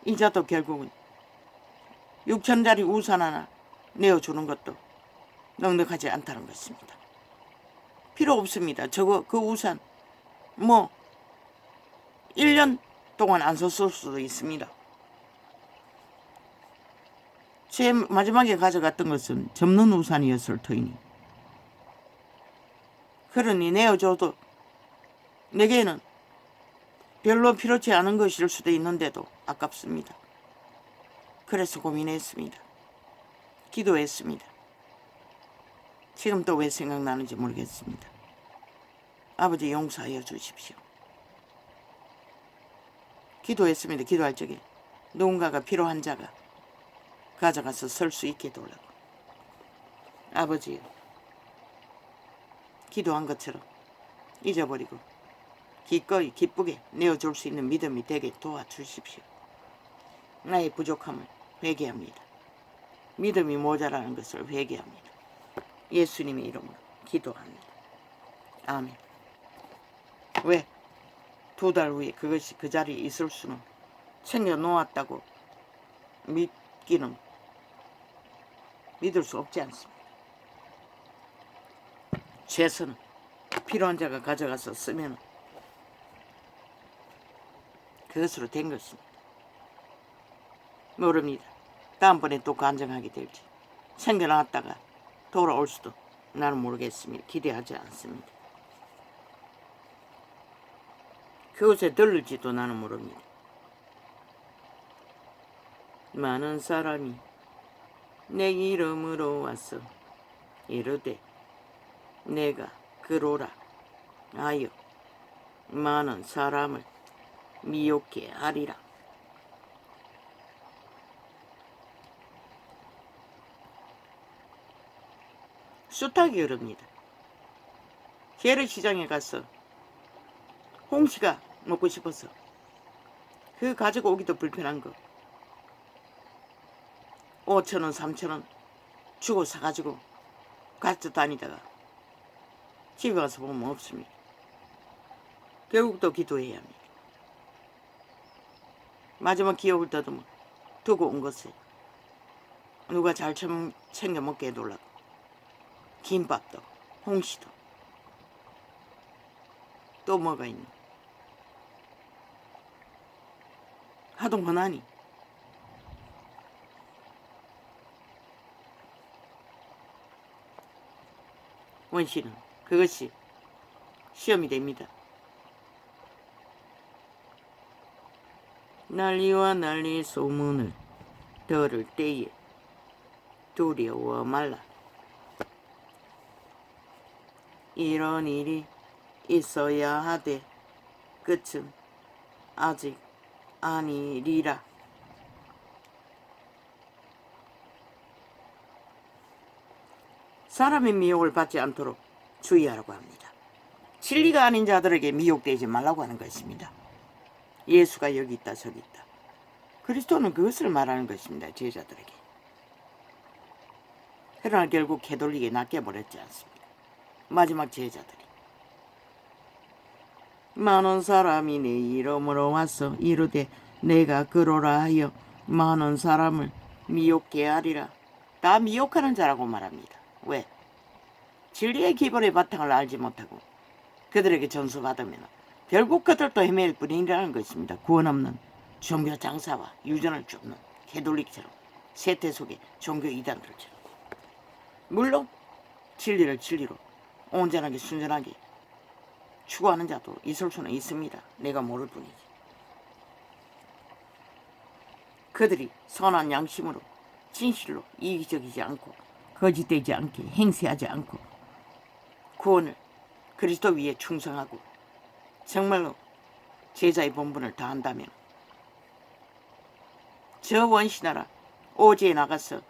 이자도 결국은 6천원짜리 우산 하나 내어주는 것도 넉넉하지 않다는 것입니다. 필요 없습니다. 그 우산 뭐 1년 동안 안 썼을 수도 있습니다. 제 마지막에 가져갔던 것은 접는 우산이었을 터이니 그러니 내어줘도 내게는 별로 필요치 않은 것일 수도 있는데도 아깝습니다. 그래서 고민했습니다. 기도했습니다. 지금 또 왜 생각나는지 모르겠습니다. 아버지 용서하여 주십시오. 기도했습니다. 기도할 적에 누군가가 필요한 자가 가져가서 설 수 있게 해달라고. 아버지요, 기도한 것처럼 잊어버리고 기꺼이 기쁘게 내어줄 수 있는 믿음이 되게 도와주십시오. 나의 부족함을 회개합니다. 믿음이 모자라는 것을 회개합니다. 예수님의 이름으로 기도합니다. 아멘. 왜? 2달 후에 그것이 그 자리에 있을 수는 챙겨놓았다고 믿을 수 없지 않습니다. 최선은 필요한 자가 가져가서 쓰면 그것으로 된 것입니다. 모릅니다. 다음번에 또 간증하게 될지 챙겨놨다가 돌아올 수도 나는 모르겠습니다. 기대하지 않습니다. 그곳에 들를지도 나는 모릅니다. 많은 사람이 내 이름으로 와서 이르되 내가 그로라 하여 많은 사람을 미혹해 하리라. 숱하게 흐릅니다. 재래시장에 가서 홍시가 먹고 싶어서 그 가지고 오기도 불편한 거 5,000원 3,000원 주고 사가지고 가지고 다니다가 집에 가서 보면 없습니다. 결국 또 기도해야 합니다. 마지막 기억을 더듬어 두고 온 것을 누가 잘 챙겨 먹게 해둘라고 김밥도 홍시도 또 뭐가 있나 하도 원하니 원씨는 그것이 시험이 됩니다. 난리와 난리 소문을 들을 때에 두려워 말라. 이런 일이 있어야 하되 끝은 아직 아니리라. 사람의 미혹을 받지 않도록 주의하라고 합니다. 진리가 아닌 자들에게 미혹되지 말라고 하는 것입니다. 예수가 여기 있다 저기 있다. 그리스도는 그것을 말하는 것입니다. 제자들에게. 그러나 결국 캐톨릭에 낚여버렸지 않습니까? 마지막 제자들이 많은 사람이 내 이름으로 와서 이르되 내가 그러라 하여 많은 사람을 미혹해 하리라. 다 미혹하는 자라고 말합니다. 왜? 진리의 기본의 바탕을 알지 못하고 그들에게 전수받으면 결국 그들도 헤맬 뿐이라는 것입니다. 구원 없는 종교 장사와 유전을 쫓는 캐톨릭처럼 세태 속의 종교 이단들처럼. 물론 진리를 진리로 온전하게 순전하게 추구하는 자도 있을 수는 있습니다. 내가 모를 뿐이지. 그들이 선한 양심으로 진실로 이기적이지 않고 거짓되지 않게 행세하지 않고 구원을 그리스도 위에 충성하고 정말로 제자의 본분을 다한다면 저 원시나라 오지에 나가서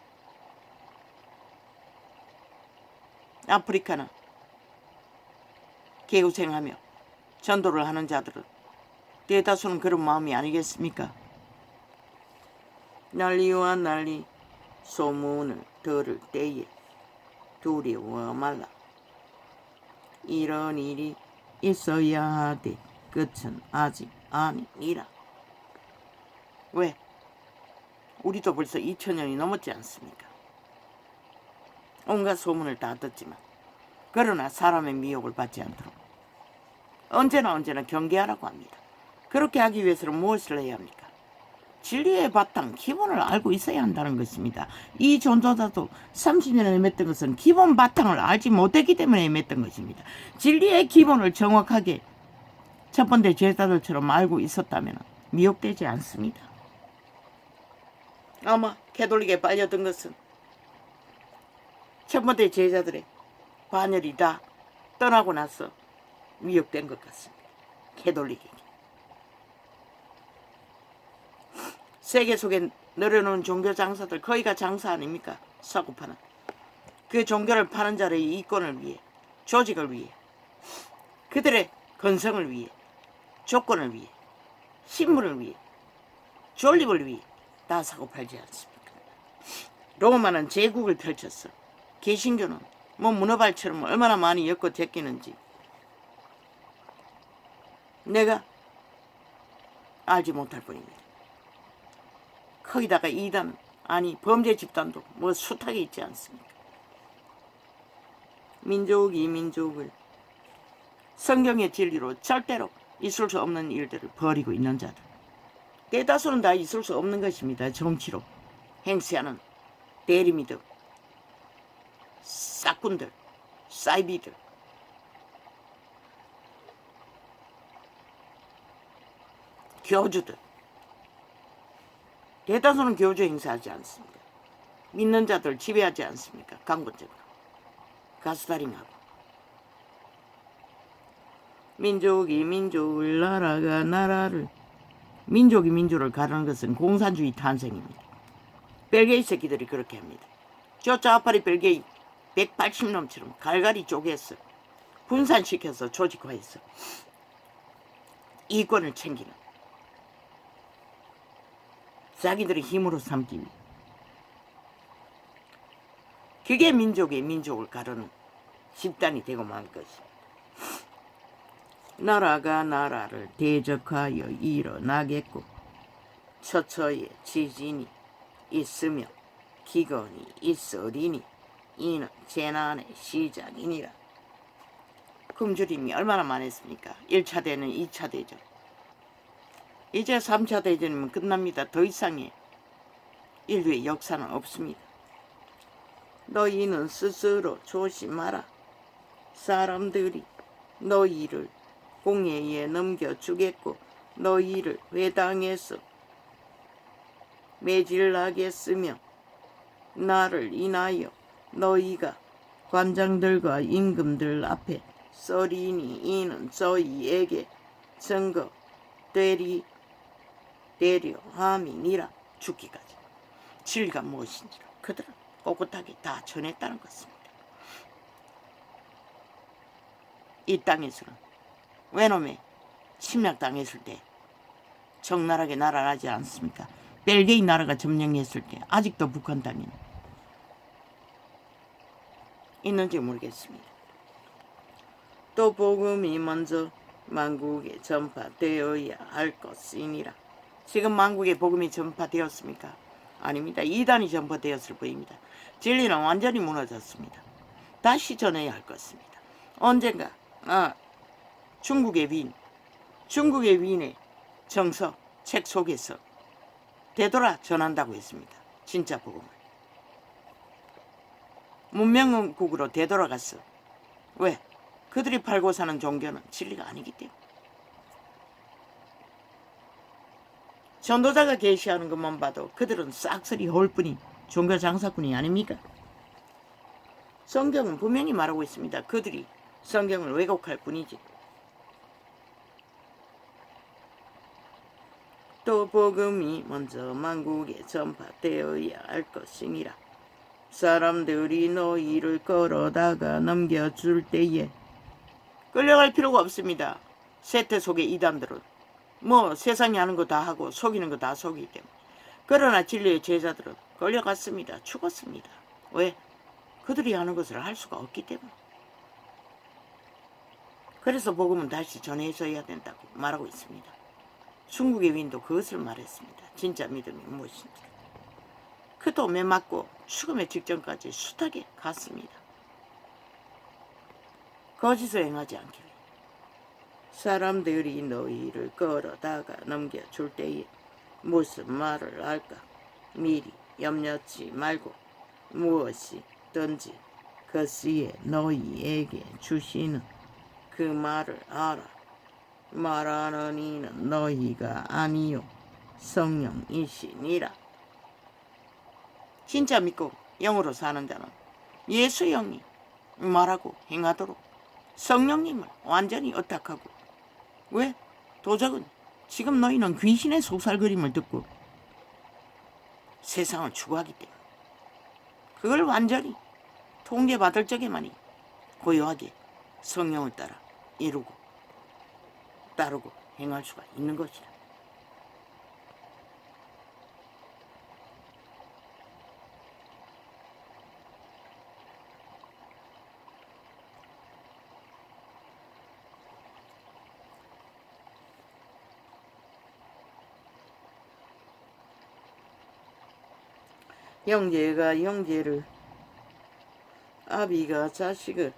아프리카나 개우생하며 전도를 하는 자들은 대다수는 그런 마음이 아니겠습니까? 난리와 난리 소문을 들을 때에 두려워 말라. 이런 일이 있어야 하되 끝은 아직 아니니라. 왜? 우리도 벌써 2000년이 넘었지 않습니까? 온갖 소문을 다 듣지만 그러나 사람의 미혹을 받지 않도록 언제나 경계하라고 합니다. 그렇게 하기 위해서는 무엇을 해야 합니까? 진리의 바탕, 기본을 알고 있어야 한다는 것입니다. 이 전도자도 30년을 헤맸던 것은 기본 바탕을 알지 못했기 때문에 헤맸던 것입니다. 진리의 기본을 정확하게 첫 번째 제자들처럼 알고 있었다면 미혹되지 않습니다. 아마 캐톨릭에 빨려든 것은 첫 번째 제자들의 반열이 다 떠나고 나서 미혹된 것 같습니다. 캐톨릭에게. 세계 속에 늘어놓은 종교 장사들 거의가 장사 아닙니까? 사고 파는. 그 종교를 파는 자의 이권을 위해, 조직을 위해, 그들의 건성을 위해, 조건을 위해, 신분을 위해, 존립을 위해 다 사고 팔지 않습니까? 로마는 제국을 펼쳤어. 개신교는 문어발처럼 얼마나 많이 엮어 제끼는지 내가 알지 못할 뿐입니다. 거기다가 이단, 아니 범죄 집단도 뭐 숱하게 있지 않습니까? 민족이 민족을 성경의 진리로 절대로 있을 수 없는 일들을 벌이고 있는 자들, 대다수는 다 있을 수 없는 것입니다. 정치로 행세하는 대리미들, 싹군들, 사이비들, 교주들, 대다수는 교주 행사하지 않습니다. 믿는 자들 지배하지 않습니까? 강권적으로 가스다링하고. 민족이 민족을, 나라가 나라를, 민족이 민족을 가르는 것은 공산주의 탄생입니다. 벨게이 새끼들이 그렇게 합니다. 저 좌파리 벨게이 180놈처럼 갈갈이 쪼개서 분산시켜서 조직화해서 이권을 챙기는, 자기들의 힘으로 삼기 위해. 그게 민족의 민족을 가르는 집단이 되고 말 것입니다. 나라가 나라를 대적하여 일어나겠고 처처에 지진이 있으며 기근이 있으리니 이는 재난의 시작이니라. 굶주림이 얼마나 많았습니까? 1차 대전, 2차 대전. 이제 3차 대전이면 끝납니다. 더 이상의 인류의 역사는 없습니다. 너희는 스스로 조심하라. 사람들이 너희를 공회에 넘겨주겠고 너희를 회당에서 매질하겠으며 나를 인하여 너희가 관장들과 임금들 앞에 서리니 이는 저희에게 증거 되려 함이니라. 죽기까지 진리가 무엇인지를 그들은 꼿꼿하게 다 전했다는 것입니다. 이 땅에서는 외놈에 침략당했을 때 적나라하게 날아가지 않습니까? 벨기에 나라가 점령했을 때 아직도 북한 땅에는 있는지 모르겠습니다. 또 복음이 먼저 만국에 전파되어야 할 것이니라. 지금 만국에 복음이 전파되었습니까? 아닙니다. 이단이 전파되었을 뿐입니다. 진리는 완전히 무너졌습니다. 다시 전해야 할 것입니다. 언젠가 중국의 윈의 정서 책 속에서 되돌아 전한다고 했습니다. 진짜 복음을. 문명국으로 되돌아갔어. 왜? 그들이 팔고 사는 종교는 진리가 아니기 때문에. 전도자가 계시하는 것만 봐도 그들은 싹쓸이 홀뿐인 종교 장사꾼이 아닙니까? 성경은 분명히 말하고 있습니다. 그들이 성경을 왜곡할 뿐이지. 또 복음이 먼저 만국에 전파되어야 할 것이니라. 사람들이 너희를 끌어다가 넘겨줄 때에 끌려갈 필요가 없습니다. 세태 속의 이단들은 뭐 세상이 하는 거 다 하고 속이는 거 다 속이기 때문에. 그러나 진리의 제자들은 끌려갔습니다. 죽었습니다. 왜? 그들이 하는 것을 할 수가 없기 때문에. 그래서 복음은 다시 전해져야 된다고 말하고 있습니다. 중국의 윈도 그것을 말했습니다. 진짜 믿음이 무엇인지. 그도 매 맞고 죽음의 직전까지 숱하게 갔습니다. 거짓을 행하지 않기를. 사람들이 너희를 끌어다가 넘겨줄 때에 무슨 말을 할까 미리 염려치 말고 무엇이든지 그 시에 너희에게 주시는 그 말을 알아. 말하는 이는 너희가 아니요 성령이시니라. 진짜 믿고 영으로 사는 자는 예수 영이 말하고 행하도록 성령님을 완전히 의탁하고. 왜? 도적은 지금 너희는 귀신의 속살그림을 듣고 세상을 추구하기 때문에 그걸 완전히 통제받을 적에만이 고요하게 성령을 따라 이루고 따르고 행할 수가 있는 것이다. 형제가 형제를, 아비가 자식을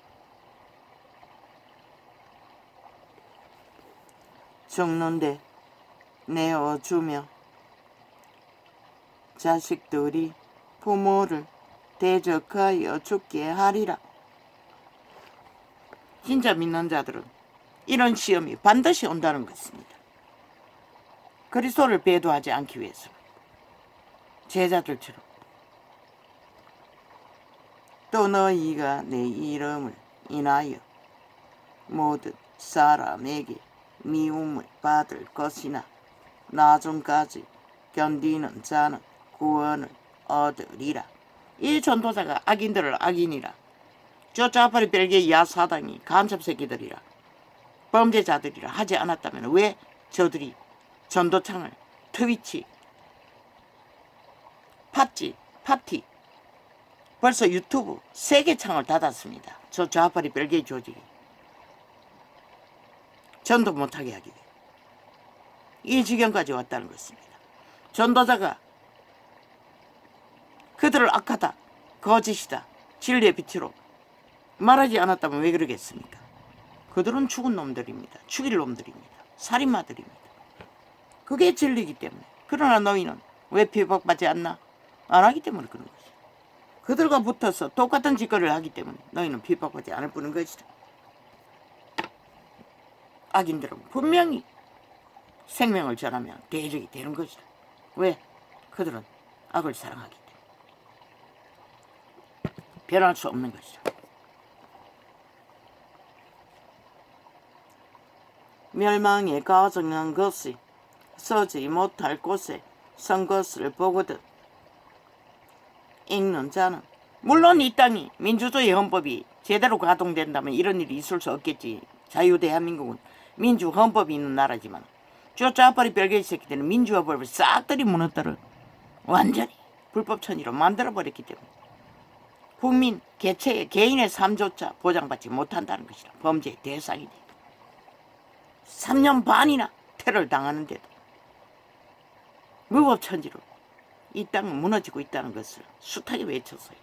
죽는데 내어주며 자식들이 부모를 대적하여 죽게 하리라. 진짜 믿는 자들은 이런 시험이 반드시 온다는 것입니다. 그리스도를 배도하지 않기 위해서 제자들처럼. 또 너희가 내 이름을 인하여 모든 사람에게 미움을 받을 것이나 나중까지 견디는 자는 구원을 얻으리라. 이 전도자가 악인들을 악인이라, 저 좌파리 벨기에 야사당이 간첩새끼들이라, 범죄자들이라 하지 않았다면 왜 저들이 전도창을, 트위치, 파티, 벌써 유튜브 3개 창을 닫았습니다. 저 좌파리 벨기에 조직이 전도 못하게 하기 위해 이 지경까지 왔다는 것입니다. 전도자가 그들을 악하다, 거짓이다, 진리의 빛으로 말하지 않았다면 왜 그러겠습니까? 그들은 죽은 놈들입니다. 죽일 놈들입니다. 살인마들입니다. 그게 진리이기 때문에. 그러나 너희는 왜 비박받지 않나? 안 하기 때문에 그런 것이다. 그들과 붙어서 똑같은 짓거리를 하기 때문에 너희는 비박받지 않을 뿐인 것이다. 악인들은 분명히 생명을 전하면 대적이 되는 것이다. 왜? 그들은 악을 사랑하기 때문에. 변할 수 없는 것이다. 멸망에 가증한 것이 서지 못할 곳에 선 것을 보거든 읽는 자는, 물론 이 땅이 민주주의 헌법이 제대로 가동된다면 이런 일이 있을 수 없겠지. 자유대한민국은 민주 헌법이 있는 나라지만 저 좌파리 별개의 새끼들은 민주화 법을 싹들이 무너뜨려 완전히 불법천지로 만들어버렸기 때문에 국민 개체의 개인의 삶조차 보장받지 못한다는 것이라 범죄의 대상이 돼. 3년 반이나 테러를 당하는데도 무법천지로 이 땅은 무너지고 있다는 것을 숱하게 외쳤어요.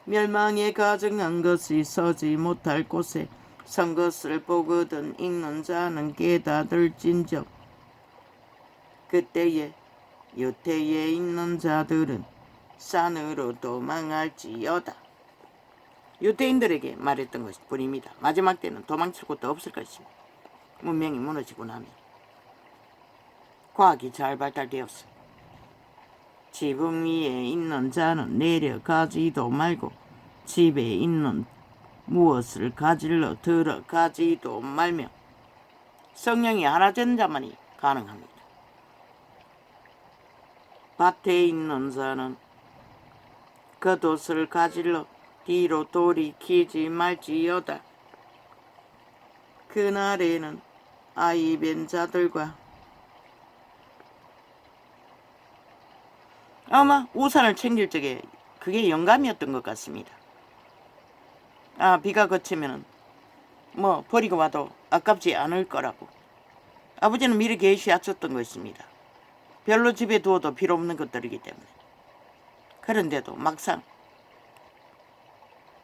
멸망에 가증한 것이 서지 못할 곳에 선 것을 보거든 읽는 자는 깨닫을진저. 그때에 유태에 있는 자들은 산으로 도망할지어다. 유대인들에게 말했던 것일 뿐입니다. 마지막 때는 도망칠 곳도 없을 것입니다. 문명이 무너지고 나면. 과학이 잘 발달되었어. 지붕 위에 있는 자는 내려가지도 말고 집에 있는 무엇을 가질러 들어가지도 말며. 성령이 하나 된 자만이 가능합니다. 밭에 있는 자는 겉옷을 가질러 뒤로 돌이키지 말지어다. 그날에는 아이 뵌 자들과 아마 우산을 챙길 적에 그게 영감이었던 것 같습니다. 비가 그치면은 버리고 와도 아깝지 않을 거라고 아버지는 미리 계시하셨던 것입니다. 별로 집에 두어도 필요 없는 것들이기 때문에. 그런데도 막상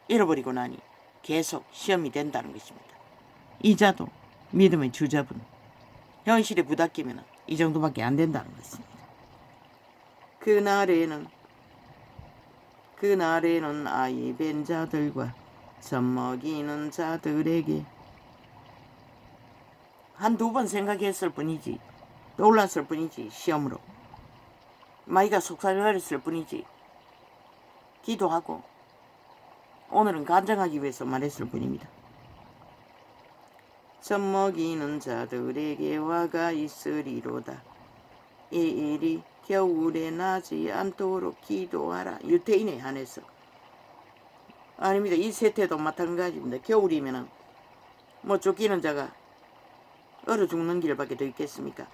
잃어버리고 나니 계속 시험이 된다는 것입니다. 이자도 믿음의 주자분, 현실에 부닥기면 이 정도밖에 안 된다는 것입니다. 그날에는 아이 뵌 자들과 젖먹이는 자들에게 한두 번 생각했을 뿐이지, 떠올랐을 뿐이지, 시험으로 마이가 속살거렸을 뿐이지, 기도하고 오늘은 간증하기 위해서 말했을 뿐입니다. 젖먹이는 자들에게 화가 있으리로다. 이 일이 겨울에 나지 않도록 기도하라. 유태인에 한해서. 아닙니다. 이 세태도 마찬가지입니다. 겨울이면은 쫓기는 자가 얼어 죽는 길밖에 더 있겠습니까?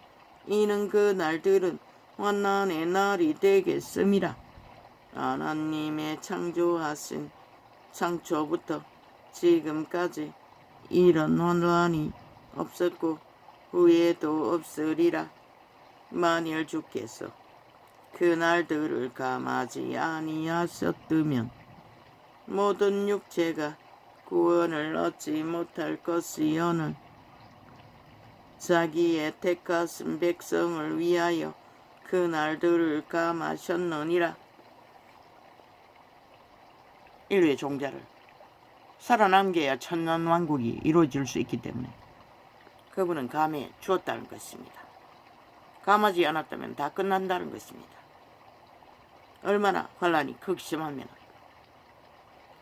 이는 그 날들은 환난의 날이 되겠음이라. 하나님의 창조하신 창조부터 지금까지 이런 환난이 없었고 후에도 없으리라. 만일 주께서 그날들을 감하지 아니하셨으면 모든 육체가 구원을 얻지 못할 것이오늘 자기의 택하신 백성을 위하여 그날들을 감하셨느니라. 인류의 종자를 살아남겨야 천년왕국이 이루어질 수 있기 때문에 그분은 감해 주었다는 것입니다. 감하지 않았다면 다 끝난다는 것입니다. 얼마나 환란이 극심하면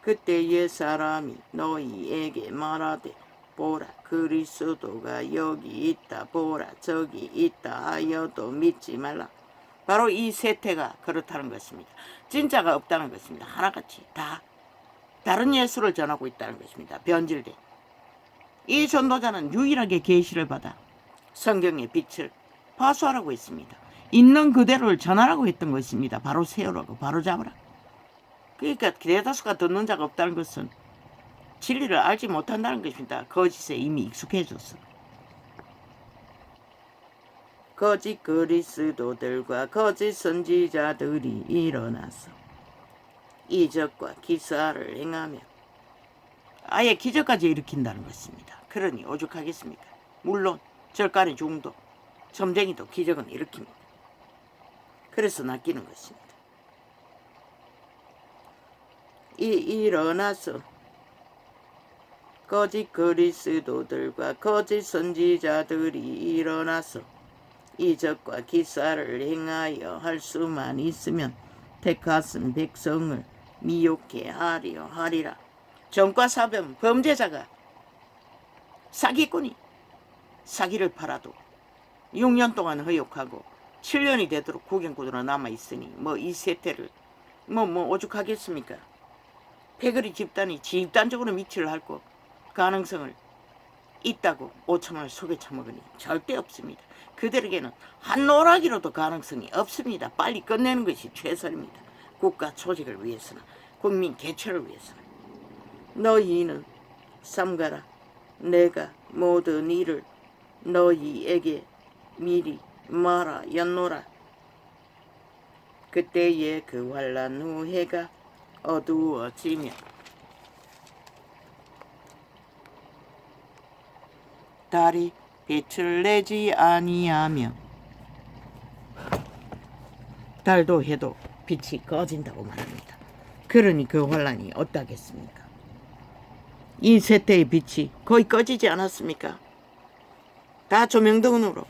그때 옛 사람이 너희에게 말하되 보라 그리스도가 여기 있다 보라 저기 있다 하여도 믿지 말라. 바로 이 세태가 그렇다는 것입니다. 진짜가 없다는 것입니다. 하나같이 다 다른 예수를 전하고 있다는 것입니다. 변질된 이 전도자는 유일하게 계시를 받아 성경의 빛을 파수하라고 했습니다. 있는 그대로를 전하라고 했던 것입니다. 바로 세우라고, 바로 잡으라. 그러니까 대다수가 듣는 자가 없다는 것은 진리를 알지 못한다는 것입니다. 거짓에 이미 익숙해졌어. 거짓 그리스도들과 거짓 선지자들이 일어나서 이적과 기사를 행하며 아예 기적까지 일으킨다는 것입니다. 그러니 오죽하겠습니까? 물론 절간의 종도 점쟁이도 기적은 일으킵니다. 그래서 낚이는 것입니다. 일어나서 거짓 그리스도들과 거짓 선지자들이 일어나서 이적과 기사를 행하여 할 수만 있으면 택하신 백성을 미혹해 하려 하리라. 전과 사변 범죄자가 사기꾼이 사기를 팔아도 6년 동안 허욕하고 7년이 되도록 구경꾼으로 남아있으니 뭐 이 세태를 오죽하겠습니까? 패거리 집단이 집단적으로 미치를 할 가능성을 있다고 5천원을 속여 처먹으니 절대 없습니다. 그들에게는 한 노락이로도 가능성이 없습니다. 빨리 끝내는 것이 최선입니다. 국가 조직을 위해서나 국민 개최를 위해서나. 너희는 삼가라. 내가 모든 일을 너희에게 미리 말하였노라. 그때의 그 환난 후 해가 어두워지며 달이 빛을 내지 아니하며 달도 해도 빛이 꺼진다고 말합니다. 그러니 그 환란이 어떠겠습니까? 이 세태의 빛이 거의 꺼지지 않았습니까? 다 조명등으로